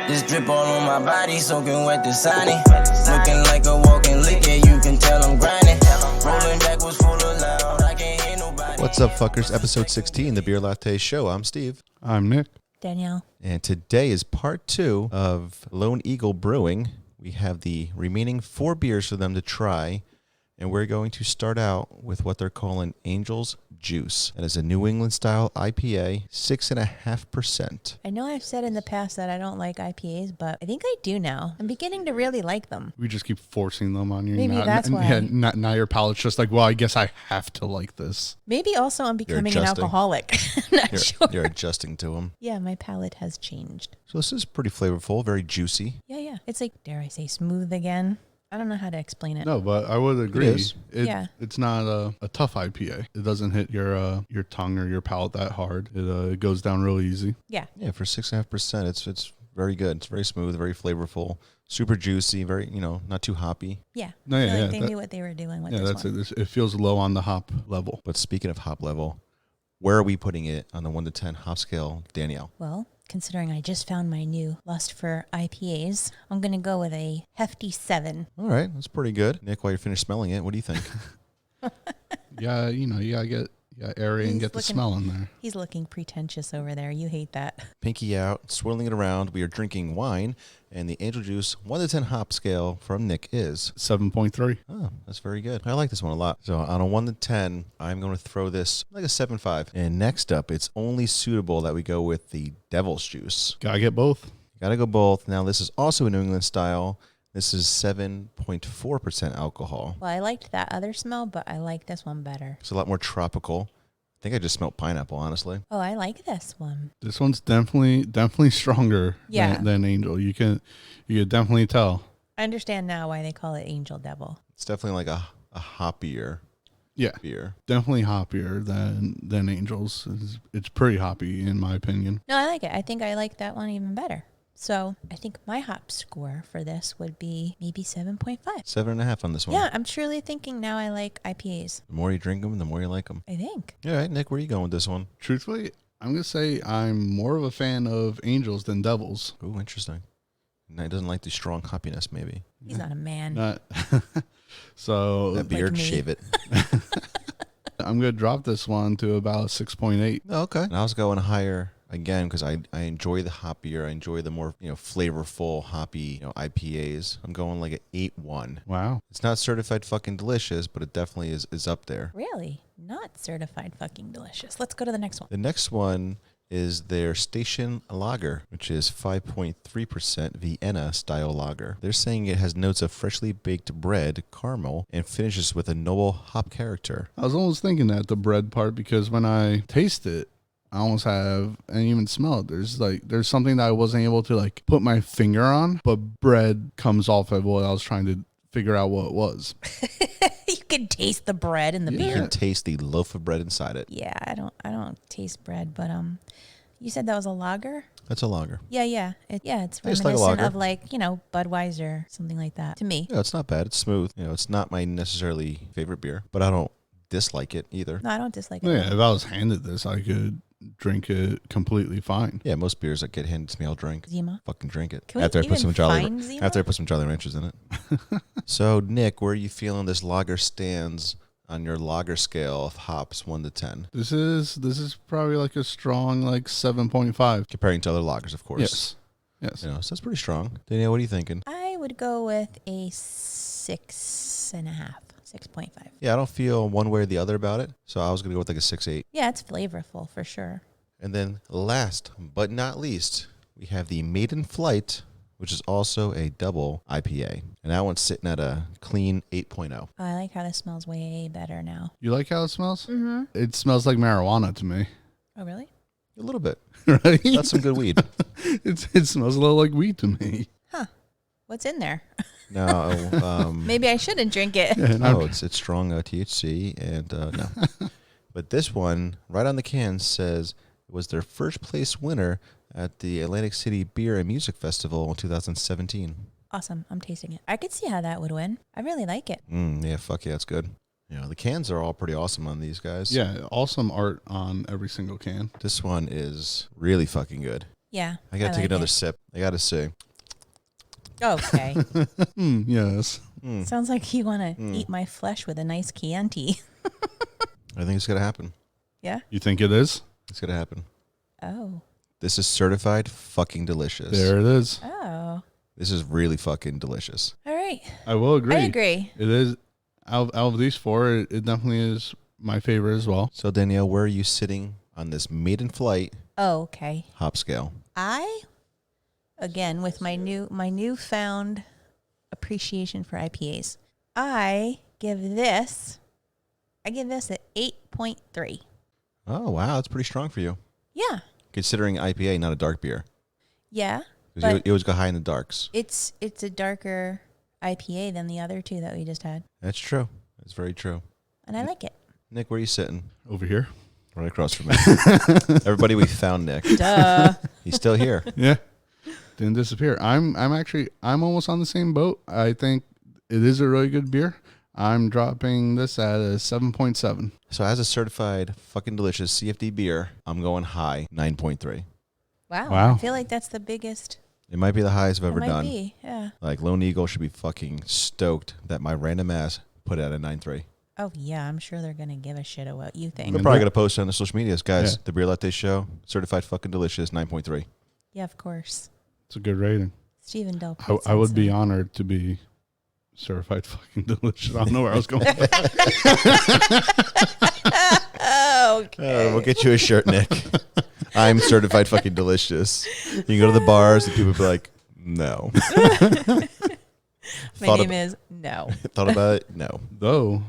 This drip all on my body, soaking wet the Sani. Looking like a walking liquor, you can tell I'm grinding. Rolling back was full of loud, I can't hear nobody. What's up, fuckers? Episode 16, the Beer Latte Show. I'm Steve. I'm Nick. Danielle. And today is part 2 of Lone Eagle Brewing. We have the remaining 4 beers for them to try. And we're going to start out with what they're calling Angel's Juice. That is a New England-style IPA, 6.5%. I know I've said in the past that I don't like IPAs, but I think I do now. I'm beginning to really like them. We just keep forcing them on you. Maybe that's why. Yeah, now your palate's just like, well, I guess I have to like this. Maybe also I'm becoming an alcoholic. Not sure. You're adjusting to them. Yeah, my palate has changed. So this is pretty flavorful, very juicy. Yeah. It's like, dare I say, smooth again. I don't know how to explain it. No, but I would agree. It is. It's not a tough IPA. It doesn't hit your tongue or your palate that hard. It goes down real easy. Yeah. Yeah, for 6.5%, it's very good. It's very smooth, very flavorful, super juicy, very, not too hoppy. Yeah. No, I feel like they knew what they were doing with this one. It. It feels low on the hop level. But speaking of hop level, where are we putting it on the 1 to 10 hop scale, Danielle? Well, considering I just found my new lust for IPAs, I'm going to go with a hefty 7. All right, that's pretty good. Nick, while you're finished smelling it, what do you think? Yeah, you gotta get airy and get the smell in there. He's looking pretentious over there. You hate that. Pinky out, swirling it around. We are drinking wine, and the Angel Juice 1 to 10 hop scale from Nick is 7.3. Oh, that's very good. I like this one a lot. So on a 1 to 10, I'm going to throw this like a 7.5. And next up, it's only suitable that we go with the Devil's Juice. Gotta get both. Got to go both. Now, this is also a New England style. This is 7.4% alcohol. Well, I liked that other smell, but I like this one better. It's a lot more tropical. I think I just smelled pineapple, honestly. Oh, I like this one. This one's definitely stronger than Angel. You can definitely tell. I understand now why they call it Angel Devil. It's definitely like a hoppier beer. Definitely hoppier than Angel's. It's pretty hoppy in my opinion. No, I like it. I think I like that one even better. So I think my hop score for this would be maybe 7.5. 7.5 on this one. Yeah, I'm truly thinking now I like IPAs. The more you drink them, the more you like them. I think. All right, Nick, where are you going with this one? Truthfully, I'm going to say I'm more of a fan of Angels than Devils. Ooh, interesting. No, he doesn't like the strong hoppiness, maybe. He's not a man. Not so That beard, me. shave it. I'm going to drop this one to about 6.8. Oh, okay. And I was going higher again because I enjoy the hoppier. I enjoy the more flavorful hoppy IPAs. I'm going like an 8.1. Wow. It's not certified fucking delicious, but it definitely is up there. Really? Not certified fucking delicious. Let's go to the next one. The next one is their Station Lager, which is 5.3% Vienna style lager. They're saying it has notes of freshly baked bread, caramel, and finishes with a noble hop character. I was almost thinking that, the bread part, because when I taste it, I almost have, and even smell it, there's something that I wasn't able to put my finger on, but bread comes off of what I was trying to figure out what it was. You can taste the bread in the You beer. can taste the loaf of bread inside it. Yeah, I don't taste bread, but you said that was a lager? That's a lager. Yeah. It's Tastes like a reminiscent lager. of Budweiser, something like that to me. Yeah, it's not bad. It's smooth. It's not my necessarily favorite beer, but I don't dislike it either. No, I don't dislike it. Yeah, if I was handed this, I could drink it completely fine. Yeah, most beers that get handed to me, I'll drink. Zima? Fucking drink it. Can we even find Zima? After I put some Jolly Ranchers in it. So, Nick, where are you feeling this lager stands on your lager scale of hops 1 to 10? This is probably like a strong 7.5. Comparing to other lagers, of course. Yes. So that's pretty strong. Danielle, what are you thinking? I would go with a 6.5. 6.5. Yeah, I don't feel one way or the other about it, so I was going to go with like a 6.8. Yeah, it's flavorful for sure. And then last but not least, we have the Maiden Flight, which is also a double IPA. And that one's sitting at a clean 8.0. I like how this smells way better now. You like how it smells? Mm-hmm. It smells like marijuana to me. Oh, really? A little bit. Right? That's some good weed. It smells a little like weed to me. Huh. What's in there? No. Maybe I shouldn't drink it. Yeah, No, it's strong THC, and no. But this one, right on the can, says it was their first place winner at the Atlantic City Beer and Music Festival in 2017. Awesome. I'm tasting it. I could see how that would win. I really like it. Yeah, fuck yeah, that's good. The cans are all pretty awesome on these guys. Yeah, awesome art on every single can. This one is really fucking good. Yeah. I gotta take like another it. sip. I gotta see. Okay. Yes. Sounds like you want to eat my flesh with a nice Chianti. I think it's gonna happen. Yeah. You think it is? It's gonna happen. Oh. This is certified fucking delicious. There it is. Oh. This is really fucking delicious. All right. I will agree. I agree. It is out of these four. It definitely is my favorite as well. So Danielle, where are you sitting on this maiden flight Oh, okay. hop scale? Again, with my newfound appreciation for IPAs, I give this an 8.3. Oh wow, that's pretty strong for you. Yeah. Considering IPA, not a dark beer. Yeah. Because But you always go high in the darks. it's a darker IPA than the other two that we just had. That's true. That's very true. And I like it. Nick, where are you sitting? Over here. Right across from me. Everybody, we found Nick. Duh. He's still here. Yeah. Didn't disappear. I'm almost on the same boat. I think it is a really good beer. I'm dropping this at a 7.7. So as a certified fucking delicious CFD beer, I'm going high, 9.3. Wow. I feel like that's the biggest. It might be the highest I've It ever might done. be. Yeah. Like Lone Eagle should be fucking stoked that my random ass put it at a 9.3. Oh, yeah. I'm sure they're going to give a shit about what you think. They're probably going to post it on the social medias. Guys, Yeah. the Beer Latte Show, certified fucking delicious, 9.3. Yeah, of course. It's a good rating. Stephen Del I would be honored to be certified fucking delicious. I don't know where I was going. Okay. We'll get you a shirt, Nick. I'm certified fucking delicious. You can go to the bars and people will be like, no. My name is No. Thought about it? No. Though,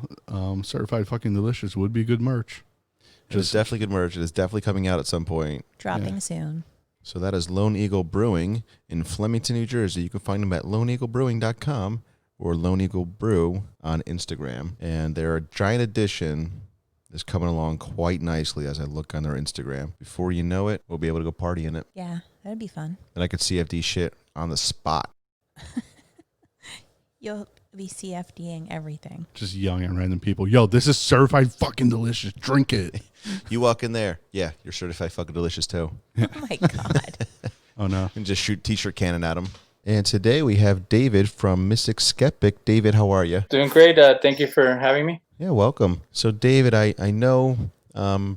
certified fucking delicious would be good merch. It is definitely good merch. It is definitely coming out at some point. Dropping soon. So that is Lone Eagle Brewing in Flemington, New Jersey. You can find them at loneeaglebrewing.com or Lone Eagle Brew on Instagram. And their giant edition is coming along quite nicely as I look on their Instagram. Before you know it, we'll be able to go party in it. Yeah, that'd be fun. And I could CFD shit on the spot. You'll be CFDing everything. Just yelling at random people. Yo, this is certified fucking delicious. Drink it. You walk in there. Yeah, you're certified fucking delicious too. Oh my God. Oh, no. And just shoot t-shirt cannon at them. And today we have David from Mystic-Skeptic. David, how are you? Doing great. Thank you for having me. Yeah, welcome. So, David, I know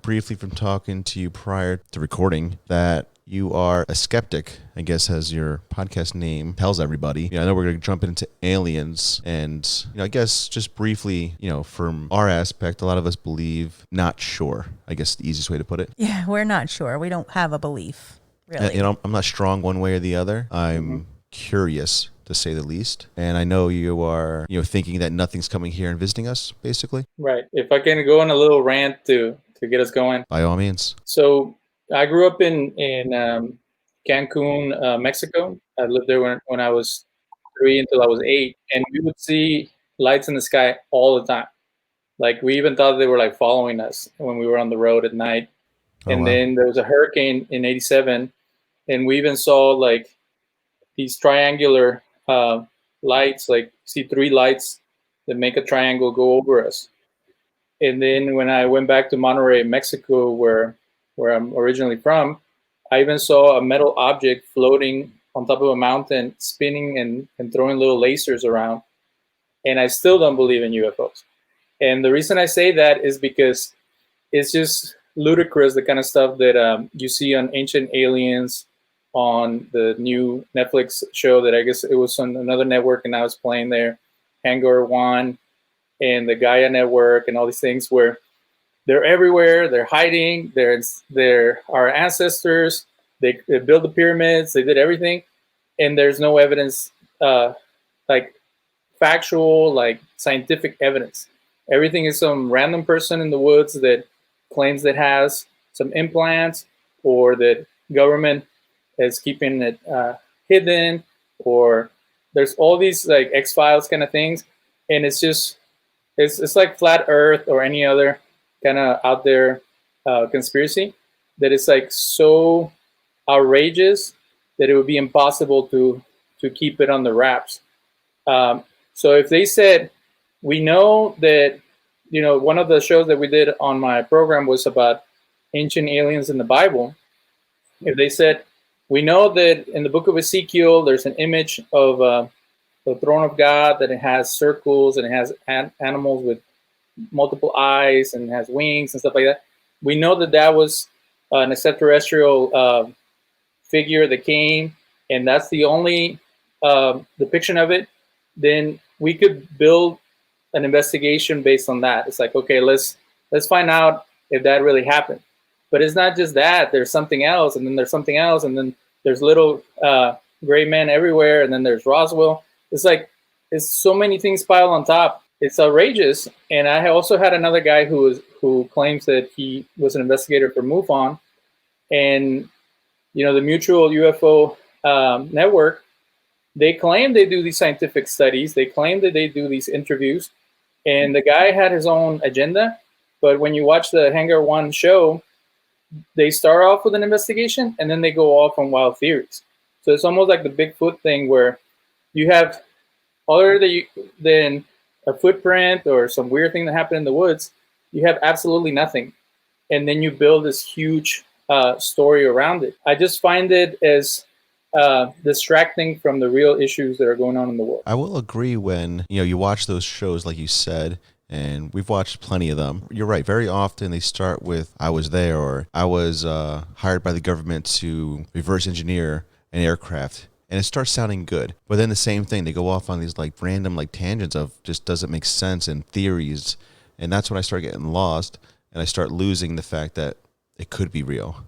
briefly from talking to you prior to recording that you are a skeptic, I guess, as your podcast name tells everybody. I know we're going to jump into aliens, and I guess just briefly, from our aspect, a lot of us believe not sure. I guess the easiest way to put it. Yeah, we're not sure. We don't have a belief, really. I'm not strong one way or the other. I'm curious, to say the least. And I know you are, thinking that nothing's coming here and visiting us, basically. Right. If I can go on a little rant to get us going. By all means. So I grew up in Cancun, Mexico. I lived there when I was 3 until I was 8, and we would see lights in the sky all the time. Like we even thought they were like following us when we were on the road at night. Oh, and wow. then there was a hurricane in '87, and we even saw like these triangular lights, like see 3 lights that make a triangle go over us. And then when I went back to Monterrey, Mexico, where I'm originally from, I even saw a metal object floating on top of a mountain, spinning and throwing little lasers around. And I still don't believe in UFOs. And the reason I say that is because it's just ludicrous, the kind of stuff that you see on Ancient Aliens, on the new Netflix show that I guess it was on another network and I was playing there, Hangar One, and the Gaia Network, and all these things where they're everywhere, they're hiding, they're our ancestors, they built the pyramids, they did everything, and there's no evidence, like factual, like scientific evidence. Everything is some random person in the woods that claims that has some implants, or that government is keeping it hidden, or there's all these like X-Files kind of things, and it's just it's like flat Earth or any other kind of out there conspiracy that is like so outrageous that it would be impossible to keep it on the wraps. So if they said, we know that, one of the shows that we did on my program was about ancient aliens in the Bible. If they said, We know that in the book of Ezekiel, there's an image of the throne of God, that it has circles and it has animals with multiple eyes and has wings and stuff like that. We know that that was an extraterrestrial figure that came, and that's the only depiction of it. Then we could build an investigation based on that. It's like, okay, let's find out if that really happened. But it's not just that. There's something else, and then there's something else, and then there's little gray men everywhere, and then there's Roswell. It's like it's so many things piled on top. It's outrageous. And I also had another guy who claims that he was an investigator for MUFON, and the Mutual UFO Network. They claim they do these scientific studies. They claim that they do these interviews, and the guy had his own agenda. But when you watch the Hangar One show, they start off with an investigation and then they go off on wild theories. So it's almost like the Bigfoot thing, where you have other than a footprint or some weird thing that happened in the woods, you have absolutely nothing. And then you build this huge story around it. I just find it as distracting from the real issues that are going on in the world. I will agree when you watch those shows, like you said, and we've watched plenty of them. You're right. Very often they start with "I was there" or "I was hired by the government to reverse engineer an aircraft," and it starts sounding good. But then the same thing, they go off on these like random like tangents of just doesn't make sense and theories, and that's when I start getting lost and I start losing the fact that it could be real.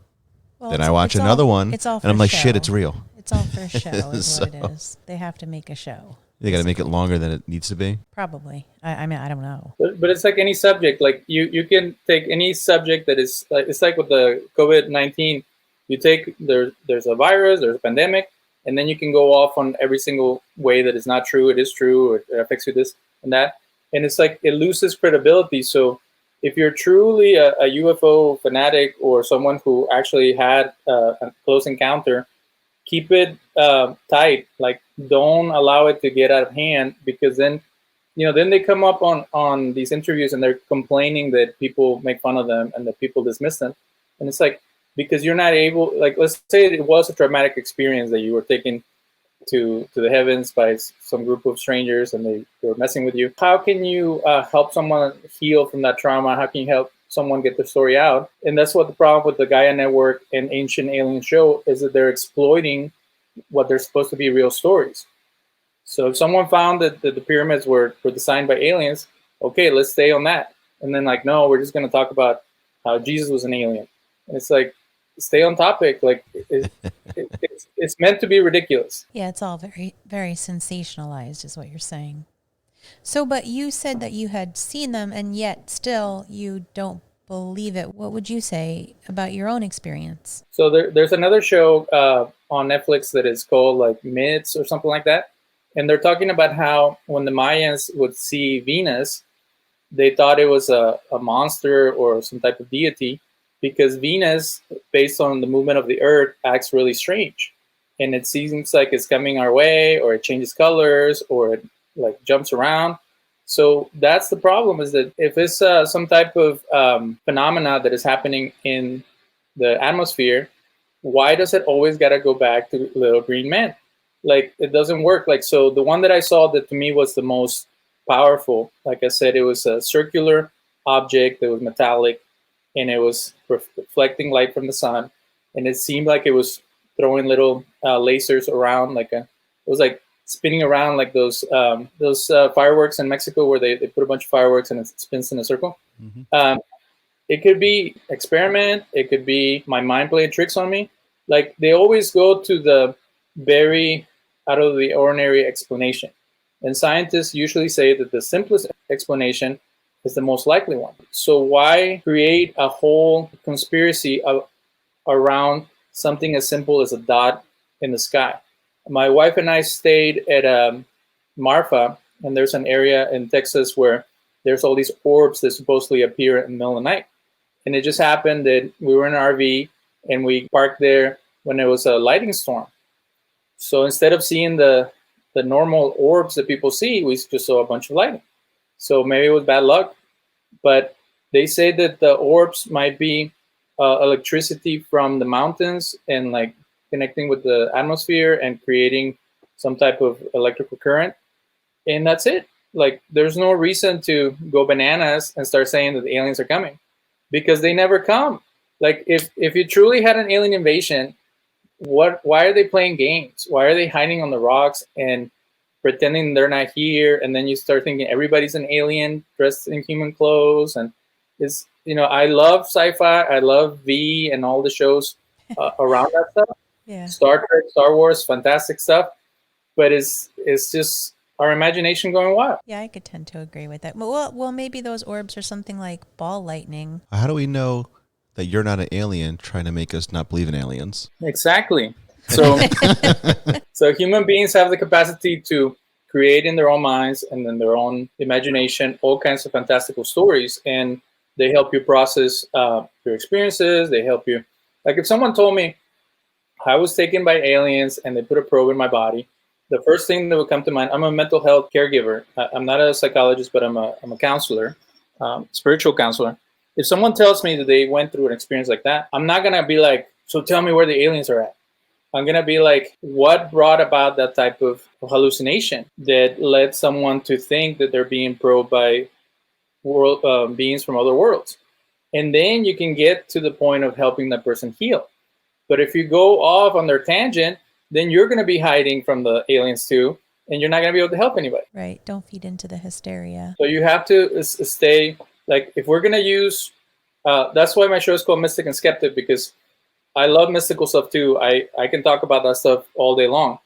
Well, then I watch another one, and I'm like, show. shit, it's real. It's all for show, is So- what it is. They have to make a show. They got to make it longer than it needs to be. Probably. I mean, I don't know. But it's like any subject. Like you can take any subject that is like, it's like with the COVID-19. You take there's a virus, there's a pandemic, and then you can go off on every single way that is not true. It is true, or it affects you this and that, and it's like it loses credibility. So if you're truly a UFO fanatic or someone who actually had a close encounter, keep it tight. Like, don't allow it to get out of hand, because then they come up on these interviews and they're complaining that people make fun of them and that people dismiss them. And it's like, because you're not able, like, let's say it was a traumatic experience that you were taken to the heavens by some group of strangers and they were messing with you. How can you help someone heal from that trauma? How can you help someone get their story out? And that's what the problem with the Gaia Network and Ancient Alien Show is, that they're exploiting what they're supposed to be real stories. So if someone found that the pyramids were designed by aliens, okay, let's stay on that. And then like, no, we're just going to talk about how Jesus was an alien. And it's like, stay on topic. Like it's meant to be ridiculous. Yeah, it's all very, very sensationalized is what you're saying. So, but you said that you had seen them and yet still you don't believe it. What would you say about your own experience? So there's another show on Netflix that is called like Myths or something like that. And they're talking about how when the Mayans would see Venus, they thought it was a monster or some type of deity, because Venus, based on the movement of the Earth, acts really strange. And it seems like it's coming our way, or it changes colors, or it like jumps around. So that's the problem, is that if it's some type of phenomena that is happening in the atmosphere, why does it always got to go back to little green men? Like, it doesn't work. Like, so the one that I saw that to me was the most powerful, like I said, it was a circular object that was metallic, and it was reflecting light from the sun, and it seemed like it was throwing little lasers around, it was like spinning around like those fireworks in Mexico, where they put a bunch of fireworks and it spins in a circle. Mm-hmm. It could be experiment. It could be my mind playing tricks on me. Like, they always go to the very out of the ordinary explanation. And scientists usually say that the simplest explanation is the most likely one. So why create a whole conspiracy around something as simple as a dot in the sky? My wife and I stayed at Marfa, and there's an area in Texas where there's all these orbs that supposedly appear in the middle of the night. And it just happened that we were in an RV and we parked there when it was a lightning storm. So instead of seeing the normal orbs that people see, we just saw a bunch of lightning. So maybe it was bad luck, but they say that the orbs might be electricity from the mountains and like connecting with the atmosphere and creating some type of electrical current, and that's it. Like, there's no reason to go bananas and start saying that the aliens are coming, because they never come. Like, if you truly had an alien invasion, why are they playing games? Why are they hiding on the rocks and pretending they're not here? And then you start thinking everybody's an alien dressed in human clothes. And it's, I love sci-fi. I love V and all the shows around that stuff. Yeah. Star Trek, Star Wars, fantastic stuff. But it's just our imagination going wild. Yeah, I could tend to agree with that. Well, maybe those orbs are something like ball lightning. How do we know that you're not an alien trying to make us not believe in aliens? Exactly. So, so human beings have the capacity to create in their own minds and in their own imagination all kinds of fantastical stories, and they help you process your experiences. They help you. Like, if someone told me I was taken by aliens and they put a probe in my body, the first thing that would come to mind, I'm a mental health caregiver. I'm not a psychologist, but I'm a counselor, spiritual counselor. If someone tells me that they went through an experience like that, I'm not going to be like, so tell me where the aliens are at. I'm going to be like, what brought about that type of hallucination that led someone to think that they're being probed by world beings from other worlds? And then you can get to the point of helping that person heal. But if you go off on their tangent, then you're going to be hiding from the aliens too, and you're not going to be able to help anybody. Right. Don't feed into the hysteria. So you have to stay, like, if we're going to use, that's why my show is called Mystic and Skeptic, because I love mystical stuff too. I can talk about that stuff all day long.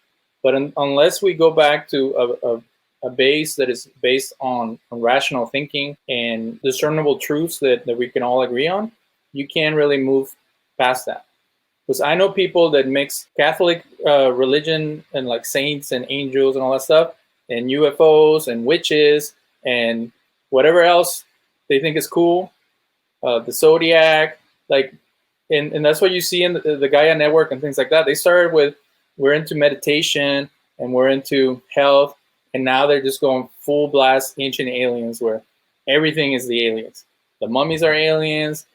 But unless we go back to a base that is based on rational thinking and discernible truths that we can all agree on, you can't really move past that. Because I know people that mix Catholic religion and like saints and angels and all that stuff, and UFOs and witches and whatever else they think is cool, the Zodiac, like, and that's what you see in the Gaia Network and things like that. They started with, we're into meditation and we're into health, and now they're just going full blast ancient aliens, where everything is the aliens. The mummies are aliens.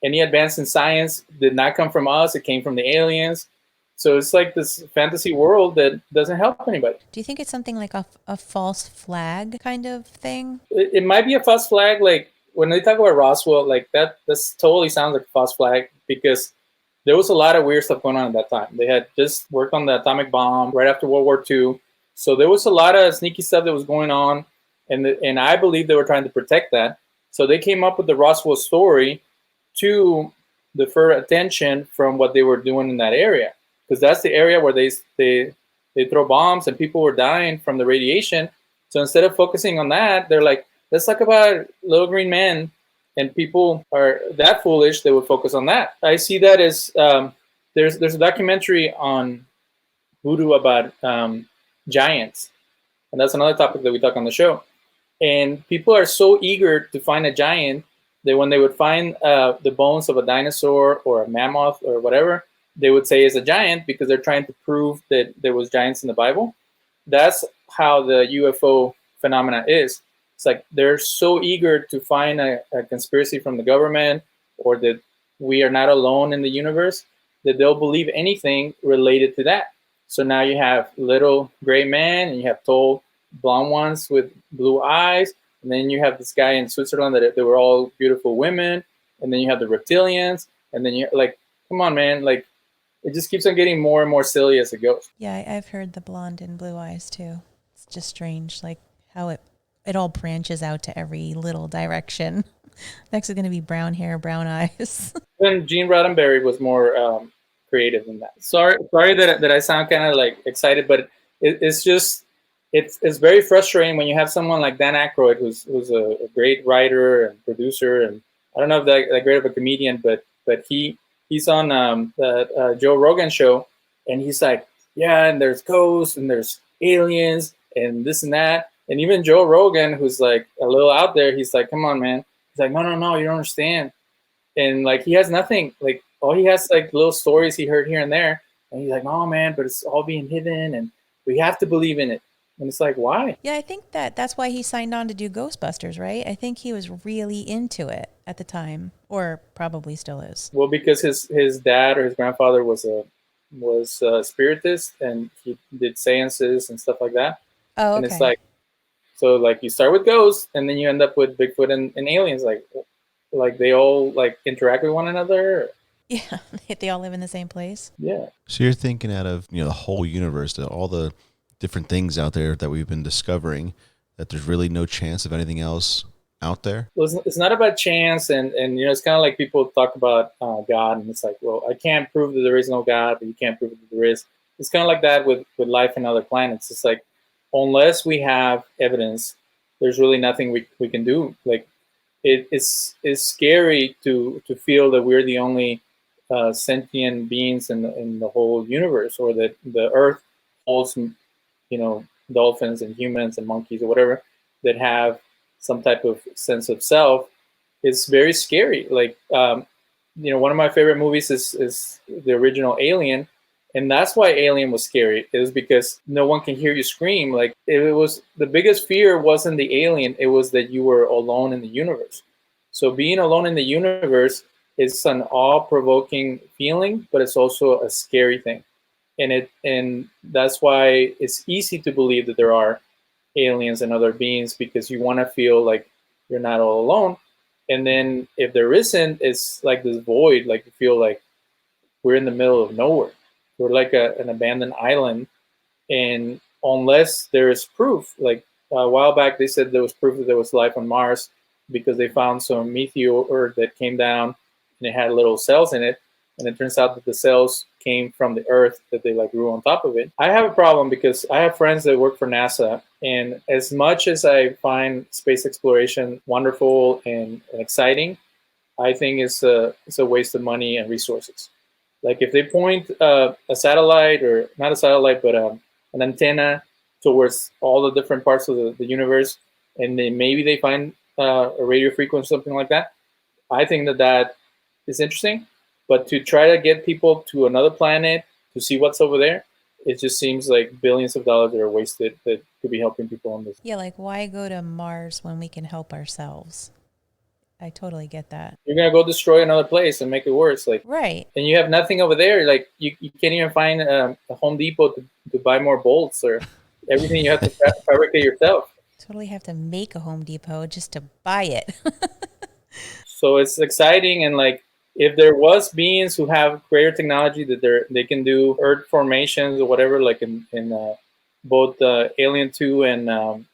Any advance in science did not come from us. It came from the aliens. So it's like this fantasy world that doesn't help anybody. Do you think it's something like a false flag kind of thing? It might be a false flag. Like, when they talk about Roswell, like that totally sounds like a false flag, because there was a lot of weird stuff going on at that time. They had just worked on the atomic bomb right after World War II. So there was a lot of sneaky stuff that was going on. And I believe they were trying to protect that. So they came up with the Roswell story to defer attention from what they were doing in that area, because that's the area where they throw bombs and people were dying from the radiation. So instead of focusing on that, they're like, let's talk about little green men, and people are that foolish they would focus on that. I see that as there's a documentary on Voodoo about giants, and that's another topic that we talk on the show. And people are so eager to find a giant that when they would find the bones of a dinosaur or a mammoth or whatever, they would say is a giant, because they're trying to prove that there was giants in the Bible. That's how the UFO phenomena is. It's like they're so eager to find a conspiracy from the government, or that we are not alone in the universe, that they'll believe anything related to that. So now you have little gray men, and you have tall blonde ones with blue eyes. And then you have this guy in Switzerland that they were all beautiful women. And then you have the reptilians. And then you're like, come on, man. Like, it just keeps on getting more and more silly as it goes. Yeah, I've heard the blonde and blue eyes too. It's just strange, like how it all branches out to every little direction. Next is going to be brown hair, brown eyes. Then Gene Roddenberry was more creative than that. Sorry that I sound kind of like excited, but it's just... It's very frustrating when you have someone like Dan Aykroyd, who's a great writer and producer, and I don't know if that great of a comedian, but he's on the Joe Rogan show, and he's like, yeah, and there's ghosts and there's aliens and this and that, and even Joe Rogan, who's like a little out there, he's like, come on, man. He's like, no, you don't understand, and like he has nothing, like all he has like little stories he heard here and there, and he's like, oh man, but it's all being hidden, and we have to believe in it. And it's like, why? Yeah, I think that's why he signed on to do Ghostbusters, right? I think he was really into it at the time. or probably still is. Well, because his dad or his grandfather was a spiritist, and he did seances and stuff like that. Oh, And okay. it's like, so like you start with ghosts, and then you end up with Bigfoot and aliens. Like they all like interact with one another. Yeah, they all live in the same place. Yeah. So you're thinking out of, the whole universe, all the different things out there that we've been discovering, that there's really no chance of anything else out there? Well, it's not about chance, and it's kind of like people talk about God, and it's like, well, I can't prove that there is no God, but you can't prove that there is. It's kind of like that with life on other planets. It's like, unless we have evidence, there's really nothing we can do. Like it's scary to feel that we're the only sentient beings in the whole universe, or that the Earth holds, dolphins and humans and monkeys or whatever that have some type of sense of self. It's very scary. Like, one of my favorite movies is the original Alien, and that's why Alien was scary. It was because no one can hear you scream. Like, it was the biggest fear wasn't the alien; it was that you were alone in the universe. So being alone in the universe is an awe-provoking feeling, but it's also a scary thing, and that's why it's easy to believe that there are aliens and other beings, because you want to feel like you're not all alone. And then if there isn't, it's like this void. Like you feel like we're in the middle of nowhere. We're like an abandoned island, and unless there is proof, like a while back they said there was proof that there was life on Mars because they found some meteor that came down and it had little cells in it, and it turns out that the cells came from the Earth, that they like grew on top of it. I have a problem because I have friends that work for NASA, and as much as I find space exploration wonderful and exciting, I think it's a waste of money and resources. Like if they point a satellite, or not a satellite, but an antenna towards all the different parts of the universe, and then maybe they find a radio frequency, something like that, I think that is interesting. But to try to get people to another planet to see what's over there, it just seems like billions of dollars that are wasted that could be helping people on this. Yeah, like why go to Mars when we can help ourselves? I totally get that. You're gonna go destroy another place and make it worse, like Right. and you have nothing over there. Like you can't even find a Home Depot to buy more bolts, or everything you have to fabricate yourself. Totally have to make a Home Depot just to buy it. So it's exciting, and like if there was beings who have greater technology that they can do Earth formations or whatever, like in both Alien 2 and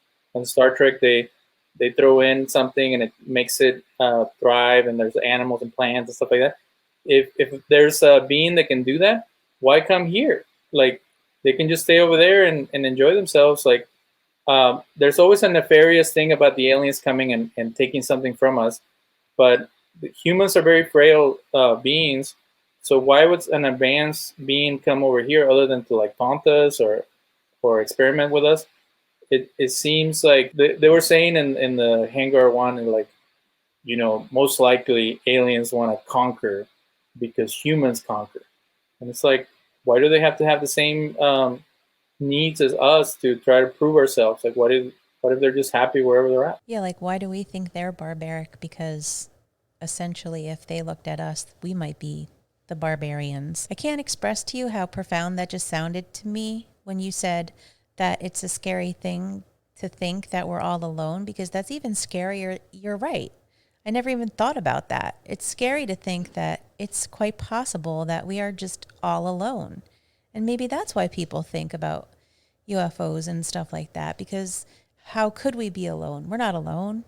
Star Trek, they throw in something and it makes it thrive, and there's animals and plants and stuff like that. If there's a being that can do that, why come here? Like they can just stay over there and enjoy themselves. Like there's always a nefarious thing about the aliens coming and taking something from us, but humans are very frail beings. So why would an advanced being come over here other than to like taunt us or experiment with us? It seems like they were saying in the Hangar 1, and like, most likely aliens want to conquer because humans conquer. And it's like, why do they have to have the same needs as us to try to prove ourselves? Like, what if they're just happy wherever they're at? Yeah, like why do we think they're barbaric? Because essentially, if they looked at us, we might be the barbarians. I can't express to you how profound that just sounded to me when you said that it's a scary thing to think that we're all alone, because that's even scarier. You're right. I never even thought about that. It's scary to think that it's quite possible that we are just all alone. And maybe that's why people think about UFOs and stuff like that, because how could we be alone? We're not alone,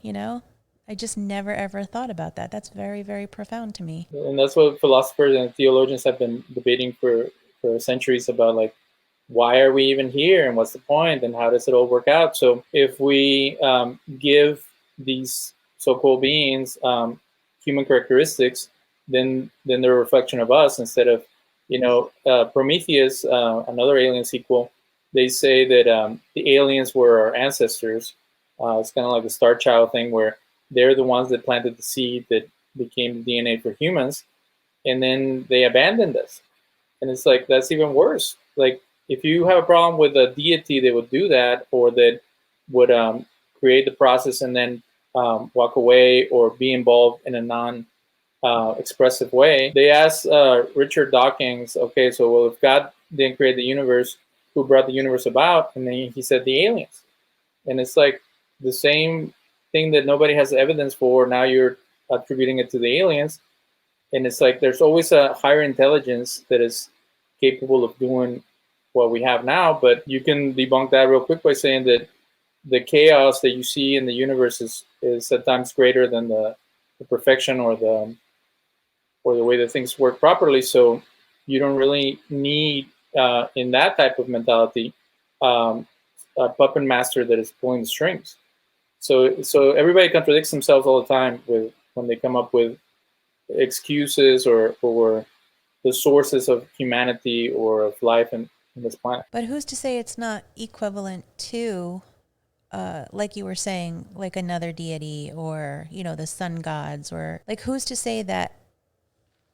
I just never ever thought about that. That's very, very profound to me. And that's what philosophers and theologians have been debating for centuries about, like, why are we even here and what's the point and how does it all work out? So if we give these so-called beings human characteristics, then they're a reflection of us instead of, Prometheus, another Alien sequel. They say that the aliens were our ancestors. It's kind of like the Star Child thing, where they're the ones that planted the seed that became the DNA for humans, and then they abandoned us. And it's like, that's even worse. Like, if you have a problem with a deity that would do that, or that would create the process and then walk away or be involved in a expressive way. They asked Richard Dawkins, okay, so well, if God didn't create the universe, who brought the universe about? And then he said the aliens. And it's like the same thing that nobody has evidence for. Now you're attributing it to the aliens. And it's like there's always a higher intelligence that is capable of doing what we have now. But you can debunk that real quick by saying that the chaos that you see in the universe is at times greater than the perfection or the way that things work properly. So you don't really need, in that type of mentality, a puppet master that is pulling the strings. So everybody contradicts themselves all the time when they come up with excuses or the sources of humanity or of life in this planet. But who's to say it's not equivalent to, like you were saying, like another deity or, the sun gods, or like who's to say that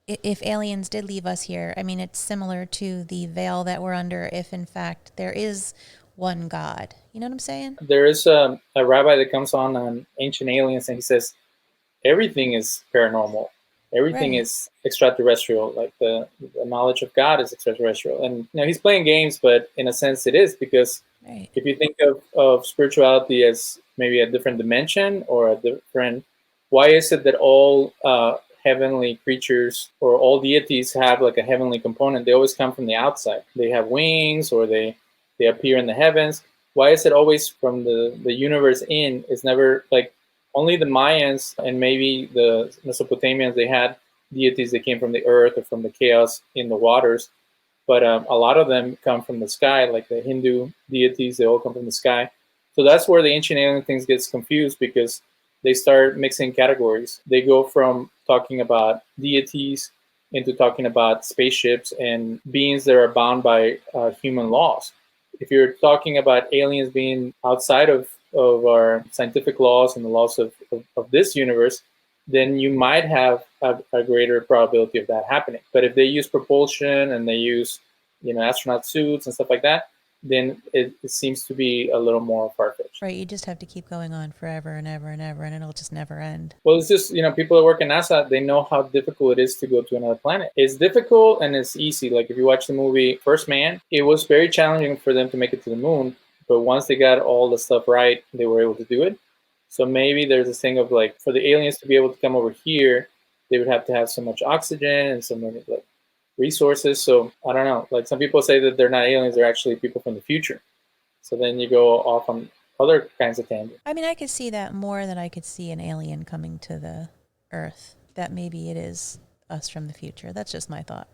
if aliens did leave us here, I mean, it's similar to the veil that we're under if in fact there is one God. You know what I'm saying? There is a rabbi that comes on Ancient Aliens and he says, everything is paranormal. Everything Right. is extraterrestrial. Like the knowledge of God is extraterrestrial. And he's playing games, but in a sense it is, because Right. if you think of spirituality as maybe a different dimension or a different, why is it that all heavenly creatures or all deities have like a heavenly component? They always come from the outside. They have wings or they appear in the heavens. Why is it always from the universe in? It's never like, only the Mayans and maybe the Mesopotamians, they had deities that came from the earth or from the chaos in the waters. But a lot of them come from the sky, like the Hindu deities, they all come from the sky. So that's where the Ancient Alien things gets confused, because they start mixing categories. They go from talking about deities into talking about spaceships and beings that are bound by human laws. If you're talking about aliens being outside of our scientific laws and the laws of this universe, then you might have a greater probability of that happening. But if they use propulsion and they use, astronaut suits and stuff like that, then it seems to be a little more far-fetched. Right. You just have to keep going on forever and ever and ever, and it'll just never end. Well, it's just, people that work in NASA, they know how difficult it is to go to another planet. It's difficult and it's easy. Like if you watch the movie First Man, it was very challenging for them to make it to the moon. But once they got all the stuff right, they were able to do it. So maybe there's this thing of like, for the aliens to be able to come over here, they would have to have so much oxygen and so many like resources. So I don't know. Like some people say that they're not aliens, they're actually people from the future. So then you go off on other kinds of tangents. I mean, I could see that more than I could see an alien coming to the Earth. That maybe it is us from the future. That's just my thought.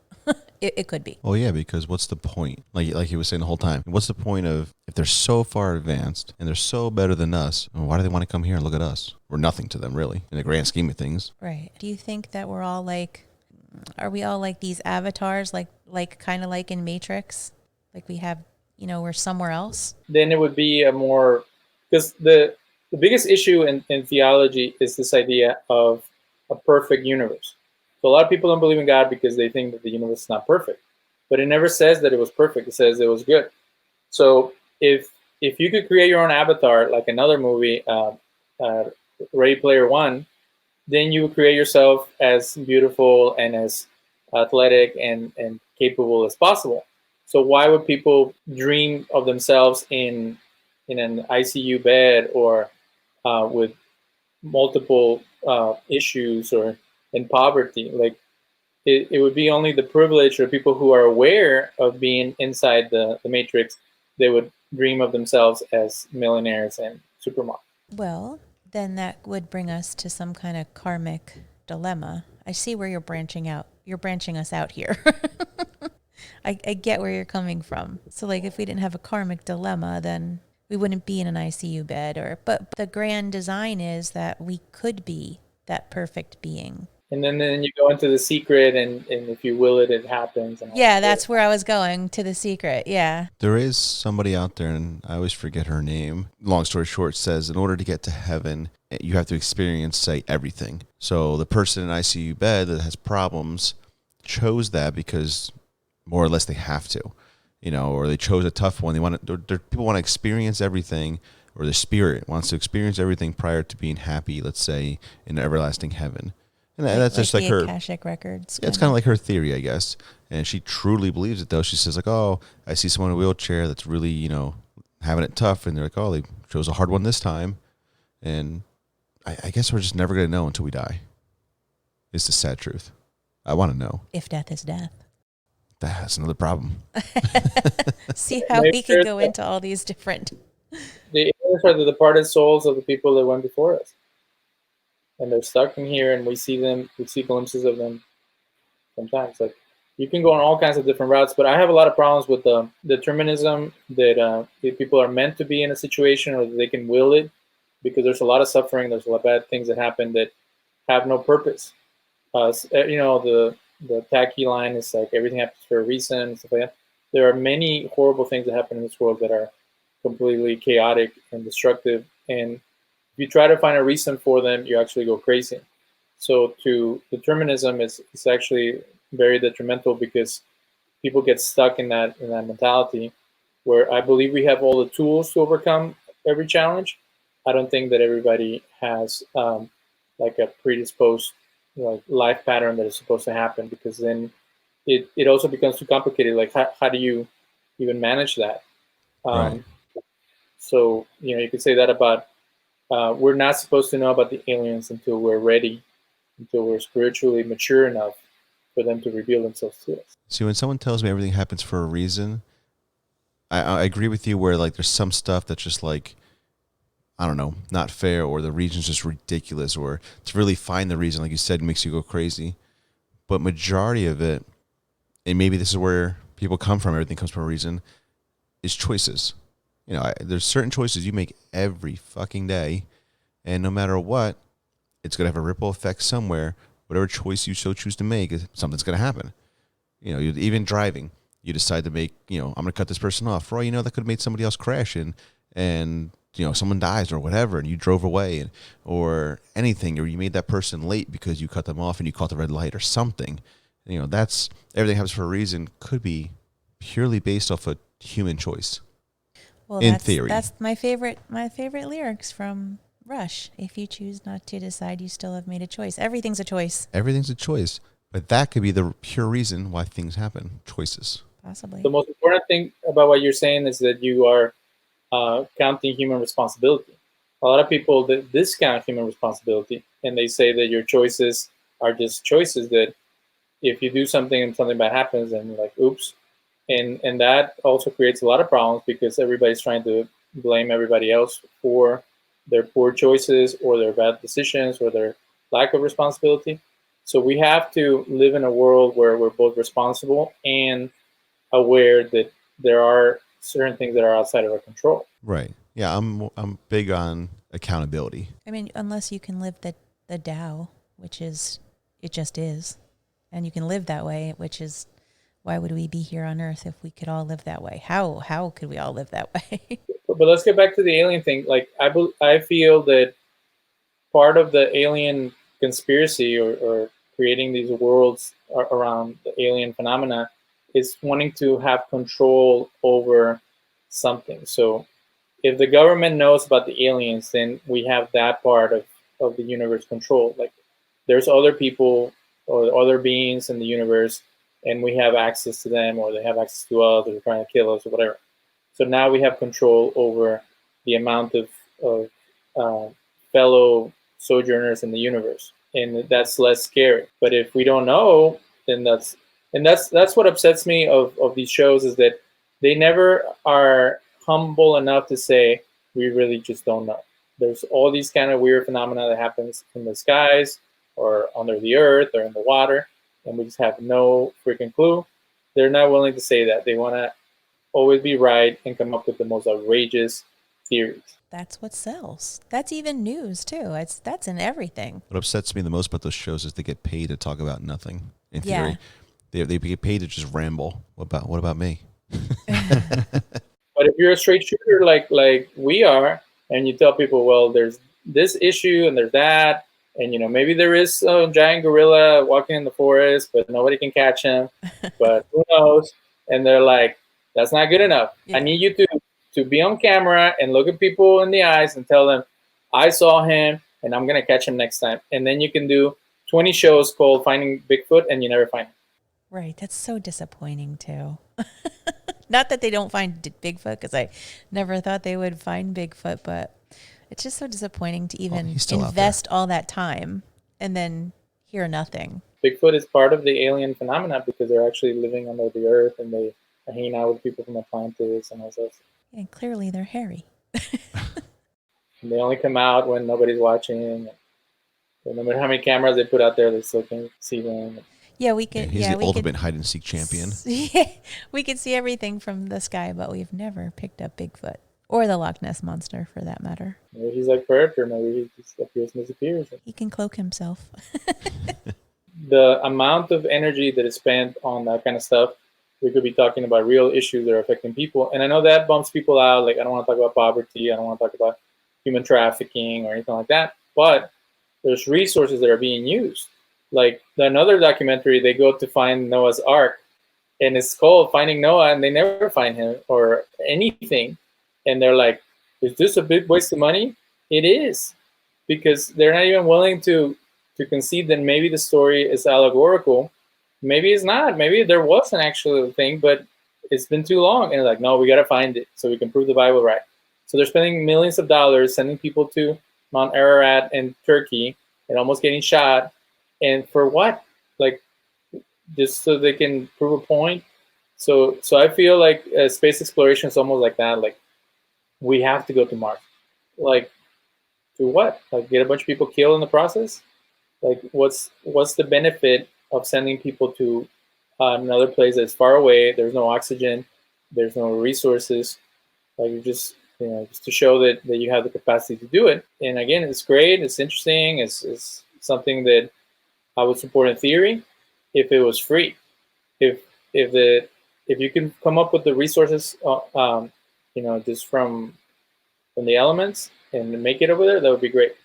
It could be. Oh yeah, because what's the point? Like he was saying the whole time. What's the point of, if they're so far advanced and they're so better than us, why do they want to come here and look at us? We're nothing to them, really, in the grand scheme of things. Right. Do you think that are we all like these avatars, like kind of like in Matrix? Like we have, we're somewhere else? Then it would be a more, because the biggest issue in theology is this idea of a perfect universe. So a lot of people don't believe in God because they think that the universe is not perfect. But it never says that it was perfect. It says it was good. So if you could create your own avatar, like another movie, Ready Player One, then you would create yourself as beautiful and as athletic and capable as possible. So why would people dream of themselves in an ICU bed or with multiple issues or in poverty? Like it would be only the privileged or people who are aware of being inside the matrix. They would dream of themselves as millionaires and supermodels. Well, then that would bring us to some kind of karmic dilemma. I see where you're branching out. You're branching us out here. I get where you're coming from. So like if we didn't have a karmic dilemma, then we wouldn't be in an ICU bed, but the grand design is that we could be that perfect being. And then you go into The Secret, and if you will it, it happens. And Yeah, that's where I was going, to The Secret. Yeah. There is somebody out there, and I always forget her name. Long story short, says in order to get to heaven, you have to experience, say, everything. So the person in an ICU bed that has problems chose that because more or less they have to, or they chose a tough one. People want to experience everything, or the spirit wants to experience everything prior to being happy, let's say, in everlasting heaven. And that's just like the her. Akashic records. Yeah, it's kind of like her theory, I guess. And she truly believes it, though. She says, like, oh, I see someone in a wheelchair that's really, having it tough. And they're like, oh, they chose a hard one this time. And I guess we're just never going to know until we die. It's the sad truth. I want to know. If death is death. That's another problem. See how we can go into all these different. The aliens are the departed souls of the people that went before us, and they're stuck in here, and we see them. We see glimpses of them sometimes. Like, you can go on all kinds of different routes, but I have a lot of problems with the determinism that people are meant to be in a situation or that they can will it, because there's a lot of suffering. There's a lot of bad things that happen that have no purpose. The tacky line is like everything happens for a reason and stuff like that. There are many horrible things that happen in this world that are completely chaotic and destructive. And if you try to find a reason for them, you actually go crazy. So to determinism is actually very detrimental, because people get stuck in that mentality where I believe we have all the tools to overcome every challenge. I don't think that everybody has like a predisposed life pattern that is supposed to happen, because then it also becomes too complicated. Like, how do you even manage that? Right. So, you could say that about we're not supposed to know about the aliens until we're ready, until we're spiritually mature enough for them to reveal themselves to us. See, when someone tells me everything happens for a reason, I agree with you where, like, there's some stuff that's just, like, I don't know, not fair, or the reason's just ridiculous, or to really find the reason, like you said, makes you go crazy. But majority of it, and maybe this is where people come from, everything comes from a reason, is choices. There's certain choices you make every fucking day, and no matter what, it's going to have a ripple effect somewhere. Whatever choice you so choose to make, something's going to happen. Even driving, you decide to make, I'm going to cut this person off. For all that could have made somebody else crash and someone dies or whatever, and you drove away, or anything, or you made that person late because you cut them off and you caught the red light or something. That's everything happens for a reason. Could be purely based off a human choice. Well, in theory, that's my favorite lyrics from Rush. If you choose not to decide, you still have made a choice. Everything's a choice. Everything's a choice, but that could be the pure reason why things happen. Choices. Possibly. The most important thing about what you're saying is that you are counting human responsibility. A lot of people discount human responsibility, and they say that your choices are just choices, that if you do something and something bad happens, then you're like, oops. And that also creates a lot of problems, because everybody's trying to blame everybody else for their poor choices or their bad decisions or their lack of responsibility. So we have to live in a world where we're both responsible and aware that there are certain things that are outside of our control. Right. Yeah, I'm big on accountability. I mean, unless you can live the Tao, which is, it just is. And you can live that way, which is, why would we be here on Earth if we could all live that way? How could we all live that way? But let's get back to the alien thing. Like, I feel that part of the alien conspiracy or creating these worlds around the alien phenomena is wanting to have control over something. So if the government knows about the aliens, then we have that part of the universe controlled. Like, there's other people or other beings in the universe, and we have access to them, or they have access to us, or they're trying to kill us, or whatever. So now we have control over the amount of fellow sojourners in the universe, and that's less scary. But if we don't know, then that's what upsets me of these shows, is that they never are humble enough to say, we really just don't know. There's all these kind of weird phenomena that happens in the skies or under the earth or in the water, and we just have no freaking clue. They're not willing to say that. They want to always be right and come up with the most outrageous theories. That's what sells. That's even news too. That's in everything. What upsets me the most about those shows is they get paid to talk about nothing. In theory, they get paid to just ramble. What about me? But if you're a straight shooter like we are, and you tell people, well, there's this issue and there's that, and maybe there is a giant gorilla walking in the forest, but nobody can catch him. But who knows? And they're like, that's not good enough. Yeah. I need you to be on camera and look at people in the eyes and tell them, I saw him and I'm going to catch him next time. And then you can do 20 shows called Finding Bigfoot, and you never find it. Right. That's so disappointing too. Not that they don't find Bigfoot, because I never thought they would find Bigfoot, but it's just so disappointing to even he's still out invest all that time and then hear nothing. Bigfoot is part of the alien phenomena because they're actually living under the earth, and they are hanging out with people from Atlantis and all that. And clearly they're hairy. And they only come out when nobody's watching. And no matter how many cameras they put out there, they still can see them. Yeah, we could. He's Yeah, the we ultimate hide and seek champion. we could see everything from the sky, but we've never picked up Bigfoot or the Loch Ness monster, for that matter. Maybe he's like Predator. Maybe he just appears and disappears. He can cloak himself. The amount of energy that is spent on that kind of stuff, we could be talking about real issues that are affecting people. And I know that bumps people out. Like, I don't want to talk about poverty. I don't want to talk about human trafficking or anything like that. But there's resources that are being used. Like another documentary, they go to find Noah's Ark, and it's called Finding Noah, and they never find him or anything. And they're like, is this a big waste of money? It is, because they're not even willing to concede that maybe the story is allegorical. Maybe it's not. Maybe there was an actual thing, but it's been too long. And they're like, no, we got to find it so we can prove the Bible right. So they're spending millions of dollars sending people to Mount Ararat in Turkey and almost getting shot. And for what? Like, just so they can prove a point. So I feel like space exploration is almost like that. Like, we have to go to Mars. Like, to what? Like, get a bunch of people killed in the process? Like, what's the benefit of sending people to another place that's far away? There's no oxygen. There's no resources. Like, you just to show that you have the capacity to do it. And again, it's great. It's interesting. It's something that I would support in theory if it was free. If you can come up with the resources, just from the elements and make it over there, that would be great.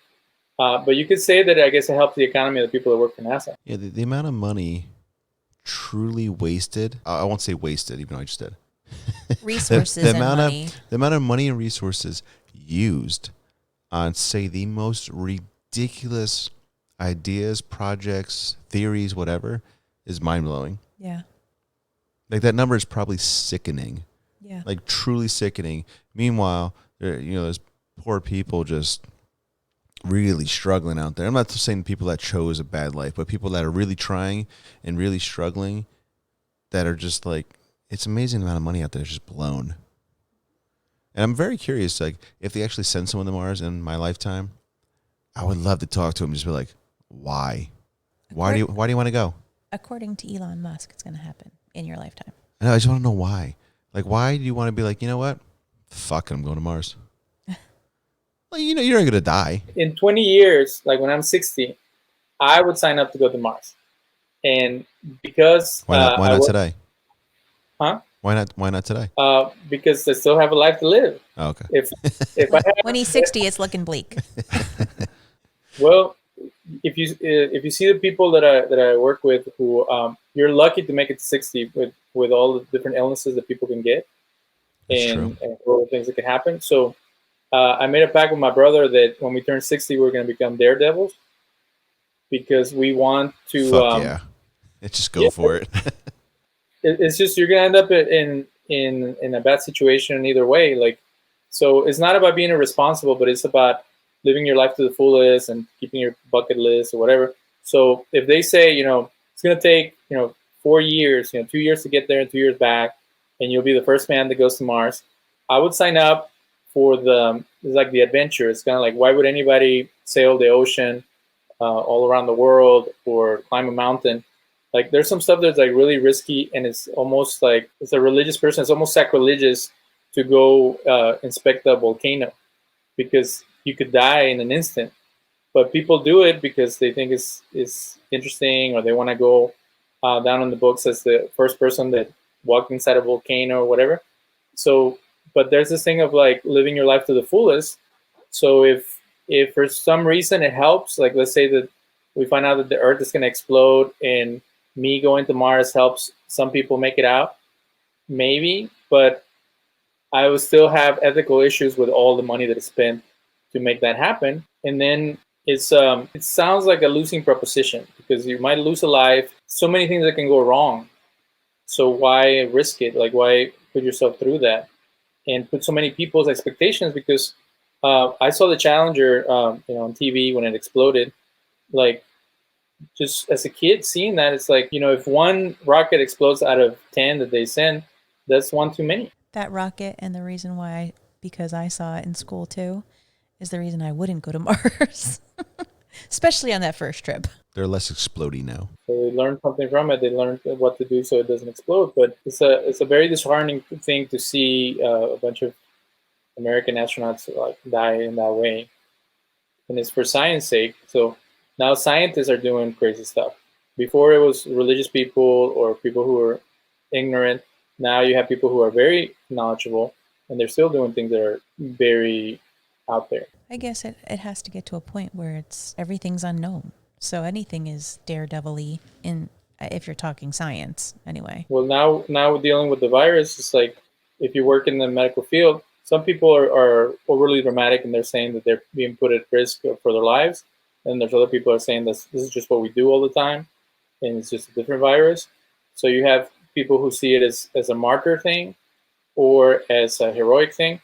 But you could say that I guess it helps the economy of the people that work for NASA. Yeah, the amount of money truly wasted. I won't say wasted, even though I just did. Resources the and amount money. the amount of money and resources used on, say, the most ridiculous ideas, projects, theories, whatever, is mind-blowing. Yeah. Like, that number is probably sickening. Yeah. Like, truly sickening. Meanwhile, there's poor people just really struggling out there. I'm not saying people that chose a bad life, but people that are really trying and really struggling, that are just like, it's amazing the amount of money out there is just blown. And I'm very curious, like, if they actually send someone to Mars in my lifetime, I would love to talk to them and just be like, why? Why do you want to go? According to Elon Musk, it's going to happen in your lifetime. I just want to know why. Like, why do you want to be like, you know what? Fuck it, I'm going to Mars. Well, you're not going to die. In 20 years, like when I'm 60, I would sign up to go to Mars. And because... Why not today? Huh? Why not today? Because I still have a life to live. Oh, okay. If I have, When he's 60, it's looking bleak. well, if you see the people that I work with, who you're lucky to make it to 60 with all the different illnesses that people can get, and all the things that can happen. So I made a pact with my brother that when we turn 60, we're going to become daredevils, because we want to. Fuck yeah! Just go for it. It's just, you're going to end up in a bad situation either way. Like, so it's not about being irresponsible, but it's about living your life to the fullest and keeping your bucket list or whatever. So if they say, it's going to take, 4 years, 2 years to get there and 2 years back, and you'll be the first man that goes to Mars, I would sign up for the adventure. It's kind of like, why would anybody sail the ocean all around the world or climb a mountain? Like, there's some stuff that's like really risky, and it's almost like, as a religious person, it's almost sacrilegious to go inspect a volcano, because you could die in an instant. But people do it because they think it's interesting, or they want to go down in the books as the first person that walked inside a volcano or whatever. So, but there's this thing of like living your life to the fullest. So if for some reason it helps, like let's say that we find out that the Earth is going to explode, and me going to Mars helps some people make it out, maybe, but I would still have ethical issues with all the money that is spent to make that happen. And then it sounds like a losing proposition because you might lose a life. So many things that can go wrong. So why risk it? Like, why put yourself through that and put so many people's expectations? Because I saw the Challenger, on TV when it exploded. Like, just as a kid, seeing that, it's like, if one rocket explodes out of 10 that they send, that's one too many. That rocket, and the reason why, because I saw it in school too, is the reason I wouldn't go to Mars, especially on that first trip. They're less explodey now. So they learned something from it. They learned what to do so it doesn't explode. But it's a very disheartening thing to see a bunch of American astronauts like die in that way, and it's for science sake. So now scientists are doing crazy stuff. Before it was religious people or people who were ignorant. Now you have people who are very knowledgeable, and they're still doing things that are very out there. I guess it has to get to a point where everything's unknown. So anything is daredevil-y if you're talking science, anyway. Well, now dealing with the virus, it's like if you work in the medical field, some people are overly dramatic and they're saying that they're being put at risk for their lives. And there's other people who are saying this is just what we do all the time, and it's just a different virus. So you have people who see it as a martyr thing or as a heroic thing.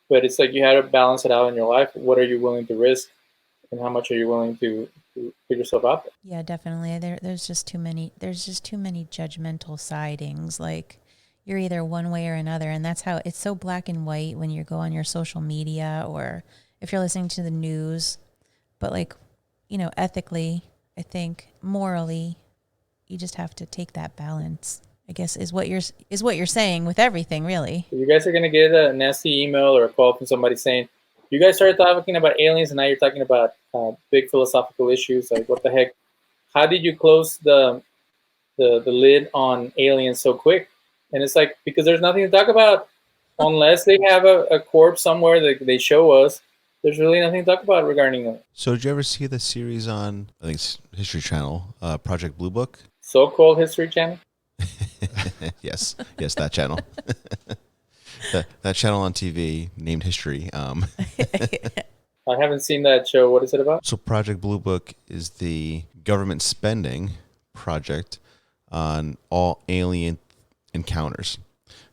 But it's like you have to balance it out in your life. What are you willing to risk, and how much are you willing to put yourself out there? Yeah, definitely. There's just too many judgmental sidings. Like, you're either one way or another, and that's how it's so black and white when you go on your social media or if you're listening to the news. But like, ethically, I think morally, you just have to take that balance, I guess, is what you're saying with everything, really. If you guys are gonna get a nasty email or a call from somebody saying, you guys started talking about aliens and now you're talking about big philosophical issues, like what the heck? How did you close the lid on aliens so quick? And it's like, because there's nothing to talk about unless they have a corpse somewhere that they show us. There's really nothing to talk about regarding them. So did you ever see the series on, I think it's History Channel, Project Blue Book? So-called History Channel? Yes, that channel. that channel on TV named History. I haven't seen that show. What is it about? So Project Blue Book is the government spending project on all alien encounters.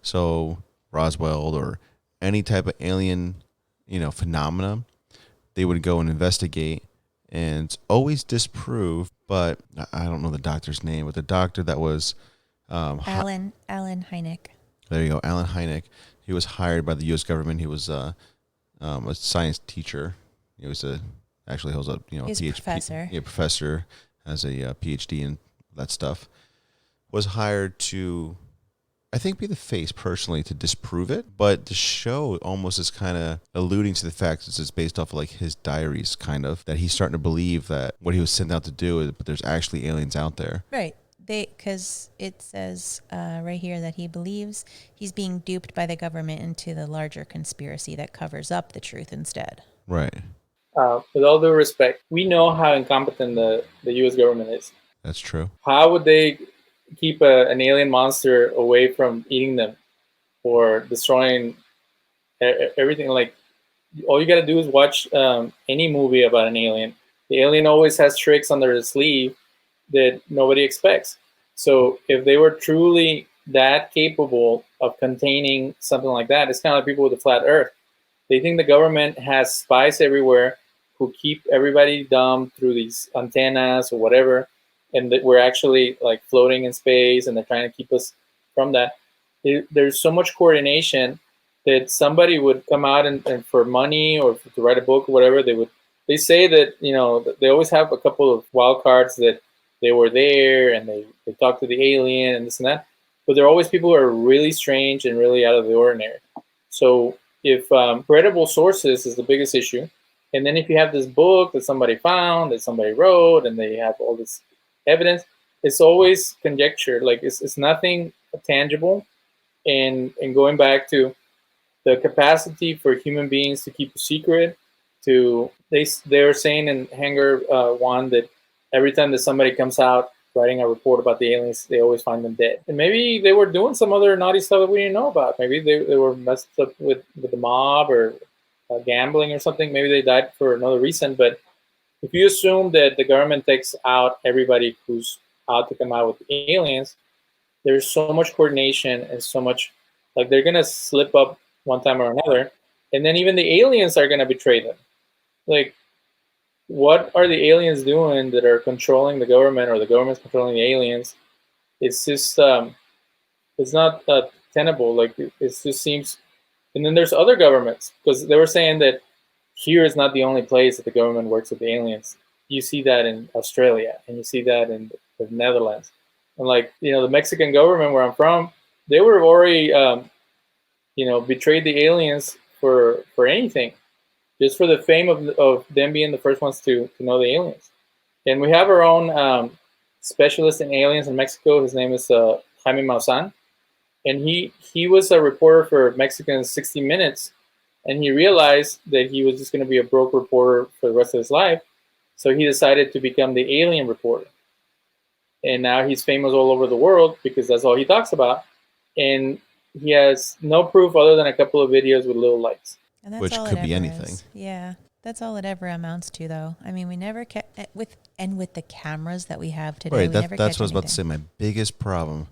So Roswell or any type of alien, phenomena, they would go and investigate and always disprove. But I don't know the doctor's name, but the doctor that was Alan Hynek. There you go, Alan Hynek. He was hired by the U.S. government. He was a science teacher. He was actually holds a He's PhD, a professor. Yeah, professor, has a PhD in that stuff. Was hired to, I think, be the face personally to disprove it. But the show almost is kind of alluding to the fact that it's based off of like his diaries, kind of, that he's starting to believe that what he was sent out to do, but there's actually aliens out there. Right. Because it says right here that he believes he's being duped by the government into the larger conspiracy that covers up the truth instead. Right. With all due respect, we know how incompetent the U.S. government is. That's true. How would they keep an alien monster away from eating them or destroying everything? Like, all you got to do is watch any movie about an alien. The alien always has tricks under the sleeve that nobody expects. So if they were truly that capable of containing something like that, it's kind of like people with the flat earth. They think the government has spies everywhere who keep everybody dumb through these antennas or whatever, and that we're actually like floating in space and they're trying to keep us from that. There's so much coordination that somebody would come out and for money or to write a book or whatever, they say that, they always have a couple of wild cards that they were there and they talked to the alien and this and that. But there are always people who are really strange and really out of the ordinary. So if credible sources is the biggest issue, and then if you have this book that somebody found, that somebody wrote, and they have all this evidence, it's always conjecture. Like it's nothing tangible. And going back to the capacity for human beings to keep a secret, they're saying in Hangar 1 that every time that somebody comes out writing a report about the aliens, they always find them dead. And maybe they were doing some other naughty stuff that we didn't know about. Maybe they were messed up with the mob or gambling or something. Maybe they died for another reason. But if you assume that the government takes out everybody who's out to come out with aliens, there's so much coordination and so much, like they're gonna slip up one time or another, and then even the aliens are gonna betray them. Like, what are the aliens doing that are controlling the government, or the government's controlling the aliens? It's just it's not tenable. Like it just seems. And then there's other governments, because they were saying that here is not the only place that the government works with the aliens. You see that in Australia, and you see that in the Netherlands, and like the Mexican government where I'm from, they were already betrayed the aliens for anything, just for the fame of them being the first ones to know the aliens. And we have our own specialist in aliens in Mexico. His name is Jaime Maussan, and he was a reporter for Mexican 60 Minutes, and he realized that he was just going to be a broke reporter for the rest of his life. So he decided to become the alien reporter. And now he's famous all over the world because that's all he talks about. And he has no proof other than a couple of videos with little lights. And that's Which all could it be ever anything. is. Yeah, that's all it ever amounts to, though. I mean, we never with the cameras that we have today. Right, we never that's catch what I was about to say. anything. My biggest problem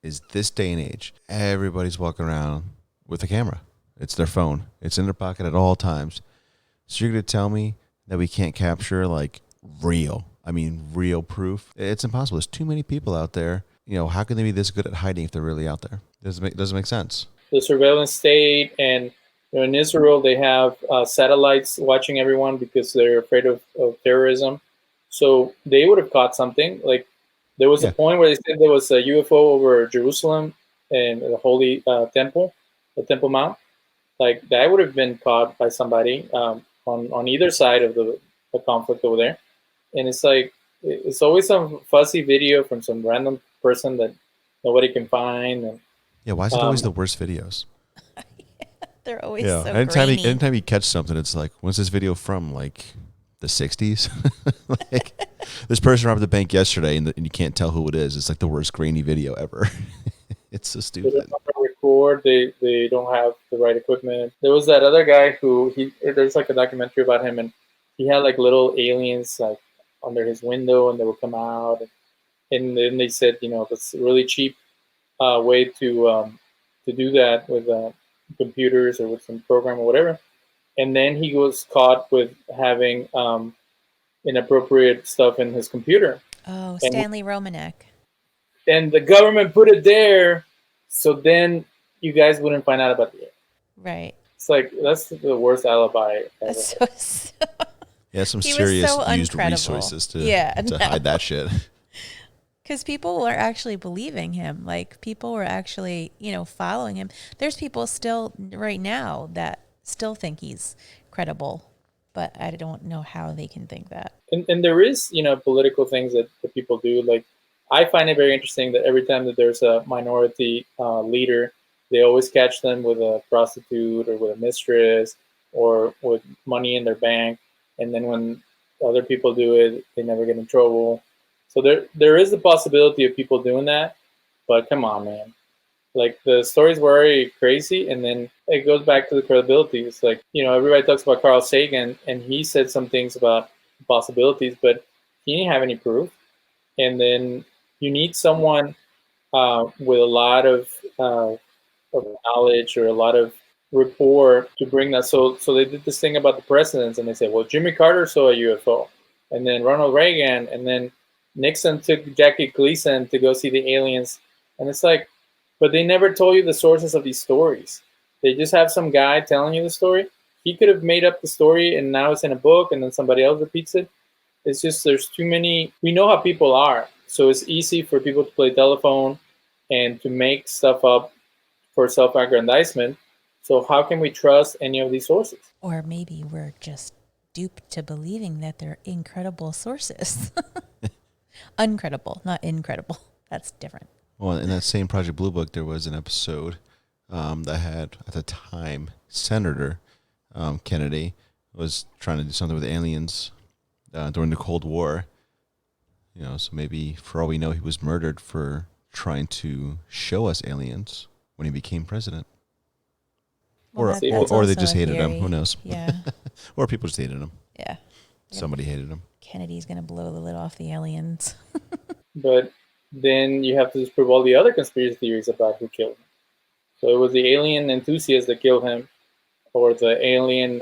is this day and age. Everybody's walking around with a camera. It's their phone. It's in their pocket at all times. So you're going to tell me that we can't capture like real proof? It's impossible. There's too many people out there. How can they be this good at hiding if they're really out there? Doesn't make sense. The surveillance state, and in Israel they have satellites watching everyone because they're afraid of terrorism. So they would have caught something. Like there was a point where they said there was a UFO over Jerusalem and the Holy Temple, the Temple Mount. Like that would have been caught by somebody on either side of the conflict over there. And it's like it's always some fuzzy video from some random person that nobody can find. And yeah, why is it always the worst videos? They're always so anytime grainy. you catch something, it's like, when's this video from? Like the 60s? Like this person robbed the bank yesterday, and you can't tell who it is. It's like the worst grainy video ever. It's so stupid. They don't know how to record. They don't have the right equipment. There was that other guy who there's like a documentary about him, and he had like little aliens like under his window, and they would come out, and then they said, that's a really cheap way to do that with computers or with some program or whatever. And then he was caught with having inappropriate stuff in his computer. Oh, Stanley Romanek. And the government put it there, so then you guys wouldn't find out about it. Right. It's like that's the worst alibi ever. That's so Yeah, some He was serious so used uncredible. resources to hide that shit. Because people were actually believing him. Like people were actually, following him. There's people still right now that still think he's credible, but I don't know how they can think that. And there is, political things that people do. Like I find it very interesting that every time that there's a minority leader, they always catch them with a prostitute or with a mistress or with money in their bank. And then when other people do it, they never get in trouble. So there is the possibility of people doing that, but come on, man. Like the stories were already crazy, and then it goes back to the credibility. It's like, everybody talks about Carl Sagan, and he said some things about possibilities, but he didn't have any proof. And then you need someone with a lot of knowledge or a lot of rapport to bring that. So they did this thing about the presidents, and they said, well, Jimmy Carter saw a UFO, and then Ronald Reagan, and then Nixon took Jackie Gleason to go see the aliens. And it's like, but they never told you the sources of these stories. They just have some guy telling you the story. He could have made up the story and now it's in a book and then somebody else repeats it. It's just there's too many. We know how people are. So it's easy for people to play telephone and to make stuff up for self-aggrandizement. So how can we trust any of these sources? Or maybe we're just duped to believing that they're incredible sources. Uncredible, not incredible. That's different. Well, in that same Project Blue Book, there was an episode that had, at the time, Senator Kennedy was trying to do something with aliens during the Cold War. So maybe, for all we know, he was murdered for trying to show us aliens when he became president. Well, or they that's just also a hated him. theory. Who knows? Yeah. Or people just hated him. Yeah. Somebody hated him. Kennedy's going to blow the lid off the aliens. But then you have to disprove all the other conspiracy theories about who killed him. So it was the alien enthusiasts that killed him, or the alien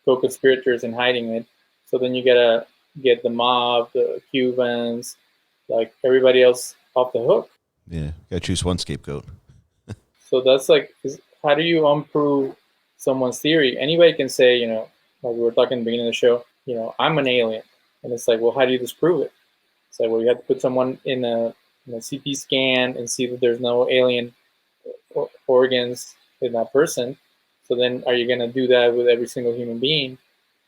co-conspirators in hiding it. So then you gotta get the mob, the Cubans, like everybody else off the hook. Yeah, gotta choose one scapegoat. So that's like, how do you unprove someone's theory? Anybody can say, like we were talking at the beginning of the show, I'm an alien. And it's like, well, how do you disprove it? It's like, well, you have to put someone in a CT scan and see that there's no alien organs in that person. So then are you going to do that with every single human being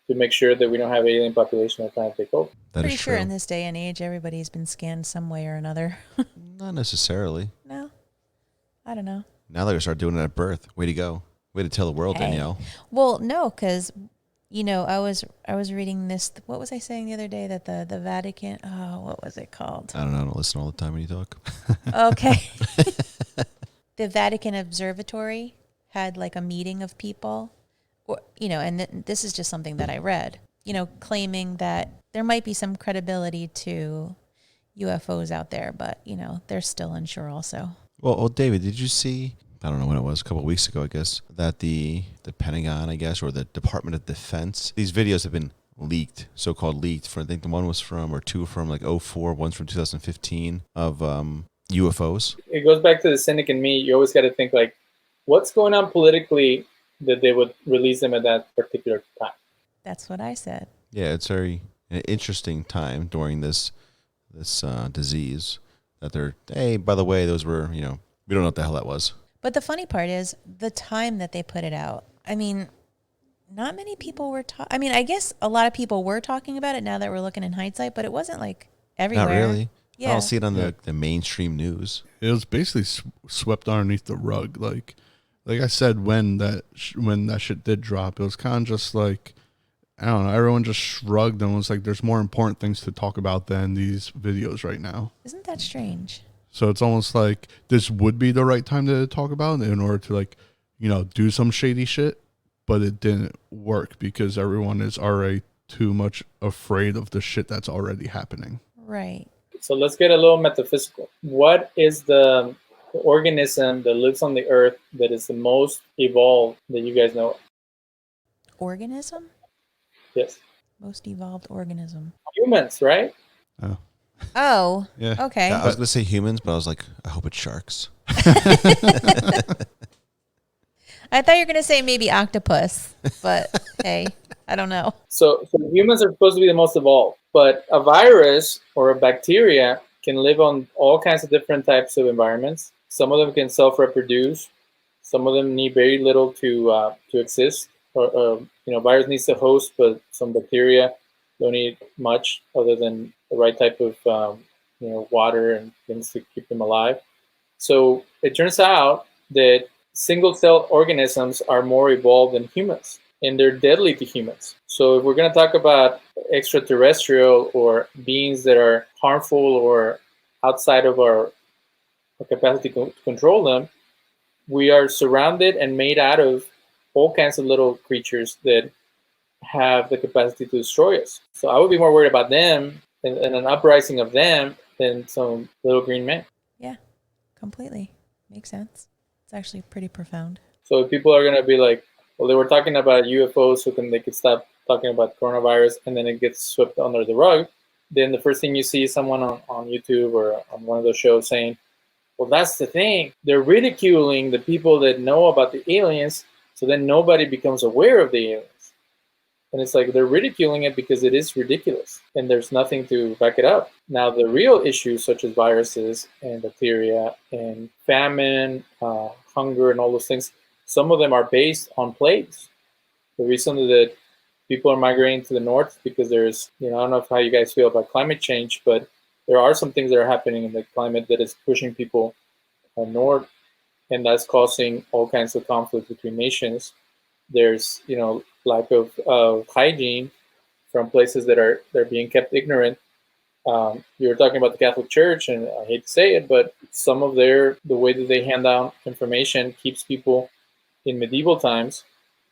to make sure that we don't have alien population that trying to take over? That Pretty is sure true. in this day and age, everybody's been scanned some way or another. Not necessarily. No, I don't know. Now they're gonna start doing it at birth. Way to go. Way to tell the world, Hey. Danielle. Well, no, because I was reading this. What was I saying the other day that the Vatican? Oh, what was it called? I don't know. I don't listen all the time when you talk. Okay. The Vatican Observatory had like a meeting of people, and this is just something that I read, claiming that there might be some credibility to UFOs out there, but, they're still unsure also. Well, David, did you see, I don't know when it was, a couple of weeks ago, I guess, that the Pentagon, I guess, or the Department of Defense, these videos have been leaked, so-called leaked, for I think the one was from, or two from like 2004, one's from 2015, of UFOs. It goes back to the cynic in me. You always got to think like, what's going on politically that they would release them at that particular time? That's what I said. Yeah, it's very an interesting time during this disease that they're, hey, by the way, those were, we don't know what the hell that was. But the funny part is the time that they put it out. I mean, not many people were talking. I mean, I guess a lot of people were talking about it now that we're looking in hindsight, but it wasn't like everywhere. Not really. Yeah. I don't see it on the mainstream news. It was basically swept underneath the rug. Like I said, when that shit did drop, it was kind of just like, I don't know, everyone just shrugged and was like, there's more important things to talk about than these videos right now. Isn't that strange? So it's almost like this would be the right time to talk about it in order to like, do some shady shit, but it didn't work because everyone is already too much afraid of the shit that's already happening. Right. So let's get a little metaphysical. What is the organism that lives on the earth that is the most evolved that you guys know of? Organism? Yes. Most evolved organism. Humans, right? Oh, Yeah. okay. I was going to say humans, but I was like, I hope it's sharks. I thought you were going to say maybe octopus, but hey, I don't know. So humans are supposed to be the most evolved, but a virus or a bacteria can live on all kinds of different types of environments. Some of them can self-reproduce. Some of them need very little to exist. Virus needs a host, but some bacteria don't need much other than the right type of water and things to keep them alive. So it turns out that single-cell organisms are more evolved than humans, and they're deadly to humans. So if we're going to talk about extraterrestrial or beings that are harmful or outside of our capacity to control them, we are surrounded and made out of all kinds of little creatures that have the capacity to destroy us. So I would be more worried about them and an uprising of them than some little green men. Yeah, completely. Makes sense. It's actually pretty profound. So if people are going to be like, well, they were talking about UFOs, so then they could stop talking about coronavirus, and then it gets swept under the rug, then the first thing you see is someone on YouTube or on one of those shows saying, well, that's the thing. They're ridiculing the people that know about the aliens, so then nobody becomes aware of the aliens. And it's like they're ridiculing it because it is ridiculous, and there's nothing to back it up. Now, the real issues such as viruses and bacteria and famine, hunger, and all those things, some of them are based on plagues. The reason that people are migrating to the north because there's, I don't know how you guys feel about climate change, but there are some things that are happening in the climate that is pushing people north, and that's causing all kinds of conflict between nations. There's, lack of hygiene from places that they're being kept ignorant. You were talking about the Catholic Church, and I hate to say it, but some of the way that they hand out information keeps people in medieval times.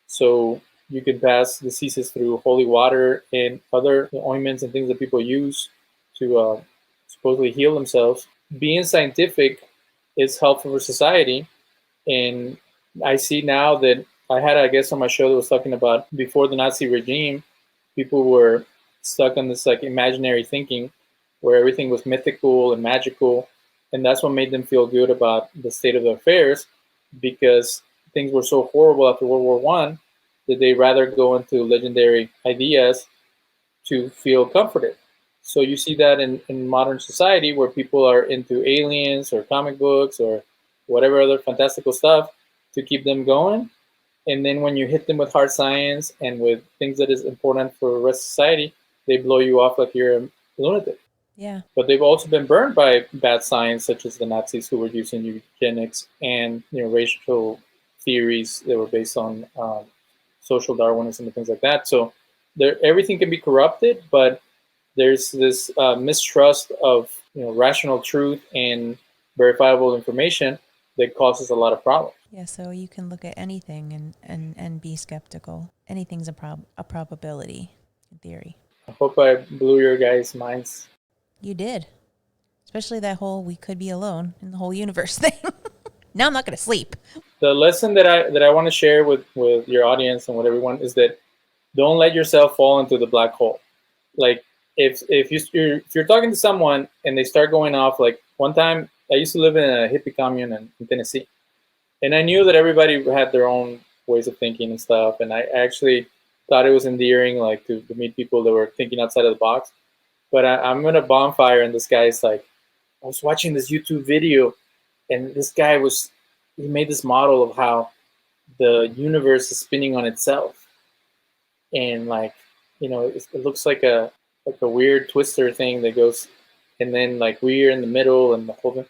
So you can pass diseases through holy water and other ointments and things that people use to supposedly heal themselves. Being scientific is helpful for society. And I see now that I had a guest on my show that was talking about before the Nazi regime, people were stuck on this like imaginary thinking where everything was mythical and magical. And that's what made them feel good about the state of their affairs, because things were so horrible after World War One that they rather go into legendary ideas to feel comforted. So you see that in modern society where people are into aliens or comic books or whatever other fantastical stuff to keep them going. And then when you hit them with hard science and with things that is important for the rest of society, they blow you off like you're a lunatic. Yeah. But they've also been burned by bad science, such as the Nazis who were using eugenics and racial theories that were based on social Darwinism and things like that. So everything can be corrupted, but there's this mistrust of rational truth and verifiable information that causes a lot of problems. Yeah, so you can look at anything and be skeptical. Anything's a probability in theory. I hope I blew your guys' minds. You did. Especially that whole we could be alone in the whole universe thing. Now I'm not going to sleep. The lesson that I want to share with your audience and with everyone is that don't let yourself fall into the black hole. Like if you're talking to someone and they start going off, like one time I used to live in a hippie commune in Tennessee, and I knew that everybody had their own ways of thinking and stuff, and I actually thought it was endearing, like to meet people that were thinking outside of the box. But I'm in a bonfire, and this guy's like, I was watching this YouTube video, and this guy he made this model of how the universe is spinning on itself, and like it looks like a weird twister thing that goes, and then like we're in the middle and the whole thing,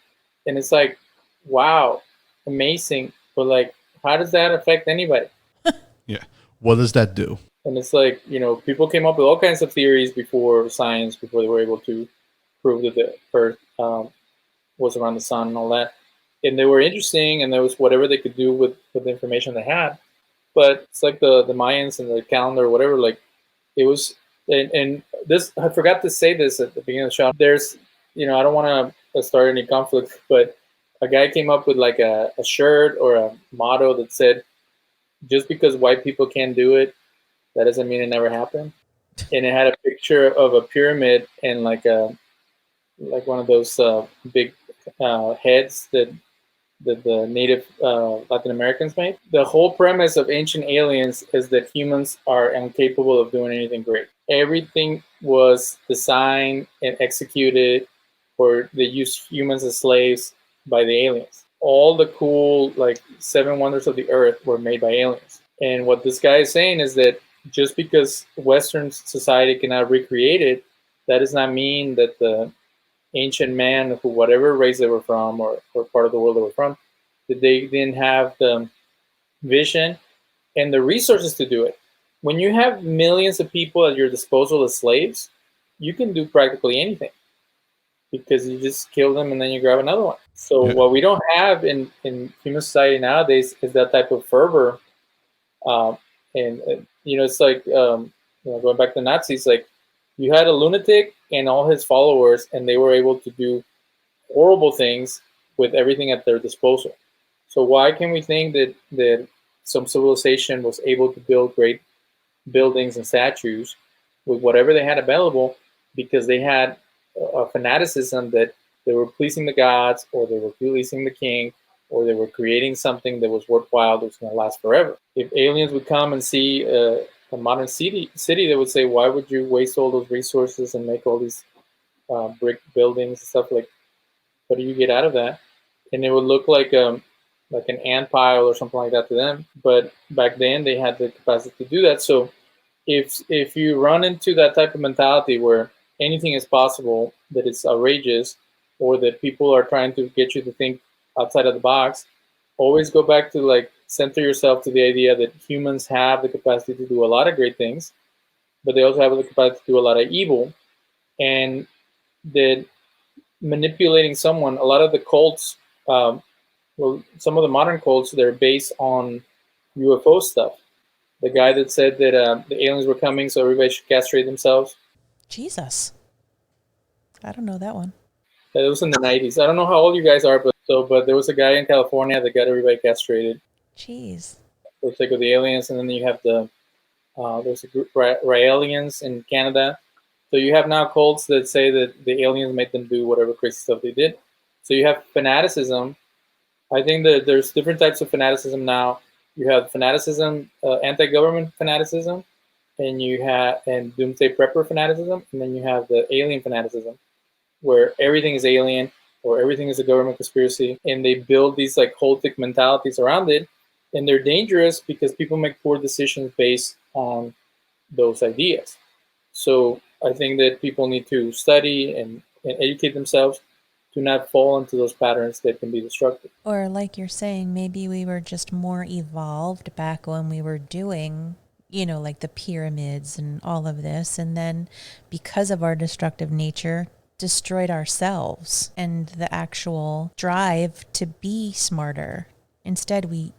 and it's like, wow, amazing, but like, how does that affect anybody? Yeah. What does that do? And it's like, people came up with all kinds of theories before science, before they were able to prove that the Earth was around the sun and all that. And they were interesting, and there was whatever they could do with the information they had. But it's like the Mayans and the calendar or whatever, like it was, and this, I forgot to say this at the beginning of the show. There's, I don't want to start any conflict, but a guy came up with like a shirt or a motto that said, just because white people can't do it, that doesn't mean it never happened. And it had a picture of a pyramid and like one of those big heads that the native Latin Americans made. The whole premise of Ancient Aliens is that humans are incapable of doing anything great. Everything was designed and executed, or they used humans as slaves by the aliens. All the cool, like, 7 wonders of the earth were made by aliens. And what this guy is saying is that just because Western society cannot recreate it, that does not mean that the ancient man, who whatever race they were from or part of the world they were from, that they didn't have the vision and the resources to do it. When you have millions of people at your disposal as slaves, you can do practically anything, because you just kill them and then you grab another one. So what we don't have in human society nowadays is that type of fervor. It's like, going back to the Nazis, like you had a lunatic and all his followers, and they were able to do horrible things with everything at their disposal. So why can we think that some civilization was able to build great buildings and statues with whatever they had available? Because they had a fanaticism that they were pleasing the gods, or they were pleasing the king, or they were creating something that was worthwhile, that was going to last forever. If aliens would come and see a modern city, they would say, why would you waste all those resources and make all these brick buildings and stuff? Like, what do you get out of that? And it would look like an ant pile or something like that to them. But back then they had the capacity to do that. So if you run into that type of mentality where anything is possible, that it's outrageous, or that people are trying to get you to think outside of the box, always go back to, like, center yourself to the idea that humans have the capacity to do a lot of great things, but they also have the capacity to do a lot of evil. And that manipulating someone, a lot of the cults, some of the modern cults, they're based on UFO stuff. The guy that said that the aliens were coming, so everybody should castrate themselves. Jesus. I don't know that one. It was in the 90s. I don't know how old you guys are, but there was a guy in California that got everybody castrated Jeez. for the sake of the aliens, and then you have there's a group Raelians in Canada. So you have now cults that say that the aliens made them do whatever crazy stuff they did. So you have fanaticism. I think that there's different types of fanaticism now. You have fanaticism, anti-government fanaticism, and you have doomsday prepper fanaticism, and then you have the alien fanaticism, where everything is alien or everything is a government conspiracy, and they build these like cultic mentalities around it, and they're dangerous because people make poor decisions based on those ideas. So I think that people need to study and educate themselves to not fall into those patterns that can be destructive. Or like you're saying, maybe we were just more evolved back when we were doing, like the pyramids and all of this. And then because of our destructive nature, destroyed ourselves and the actual drive to be smarter. Instead, we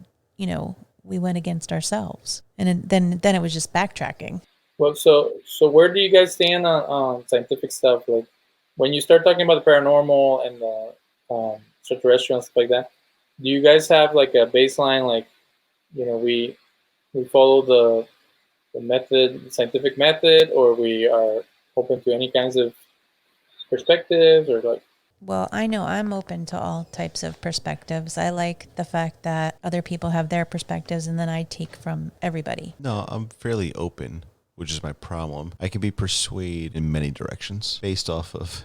went against ourselves. And then it was just backtracking. Well, so where do you guys stand on scientific stuff? Like, when you start talking about the paranormal and the extraterrestrial and stuff like that, do you guys have like a baseline? Like, we follow the method, the scientific method, or we are open to any kinds of perspectives, or like? Well, I know I'm open to all types of perspectives. I like the fact that other people have their perspectives, and then I take from everybody. No, I'm fairly open, which is my problem. I can be persuaded in many directions based off of,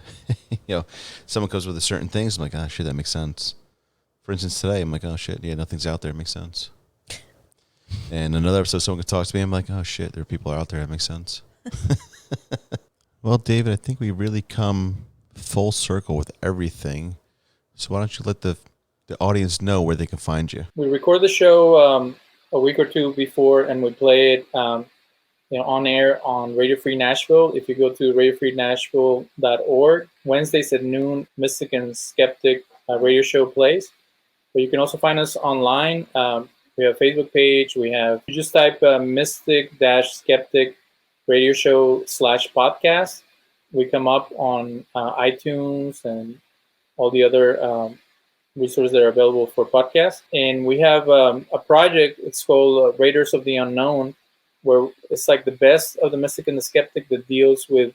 someone comes with a certain things. I'm like, oh, shit, that makes sense. For instance, today, I'm like, oh, shit, yeah, nothing's out there. It makes sense. And another episode, someone could talk to me. I'm like, oh, shit, there are people out there. That makes sense. Well, David, I think we really come full circle with everything. So why don't you let the audience know where they can find you? We record the show a week or two before, and we play it on air on Radio Free Nashville. If you go to radiofreenashville.org, Wednesdays at noon, Mystic and Skeptic radio show plays. But you can also find us online. We have a Facebook page. You just type Mystic-Skeptic radio show /podcast. We come up on iTunes and all the other resources that are available for podcasts. And we have a project. It's called Raiders of the Unknown, where it's like the best of the Mystic and the Skeptic that deals with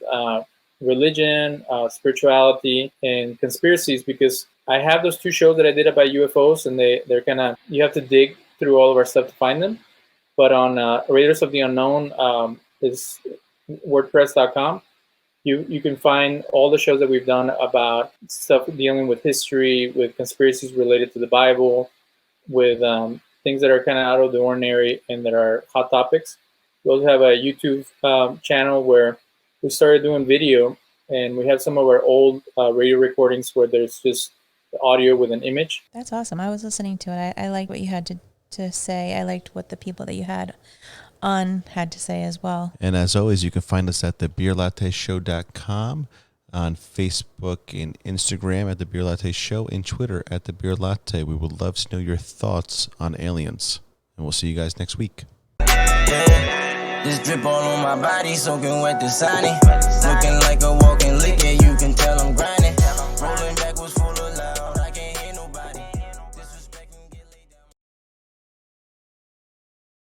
religion, spirituality, and conspiracies. Because I have those two shows that I did about UFOs, and they're kind of, you have to dig through all of our stuff to find them. But on Raiders of the Unknown is WordPress.com. You can find all the shows that we've done about stuff dealing with history, with conspiracies related to the Bible, with things that are kind of out of the ordinary and that are hot topics. We also have a YouTube channel where we started doing video, and we have some of our old radio recordings where there's just the audio with an image. That's awesome. I was listening to it. I liked what you had to say. I liked what the people that you had on had to say as well. And as always, you can find us at thebeerlatteshow.com, on Facebook and Instagram at The Beer Latte Show, and Twitter at The Beer Latte. We would love to know your thoughts on aliens. And we'll see you guys next week. This drip all on my body, soaking wet the sunny. Looking like a walking liquor.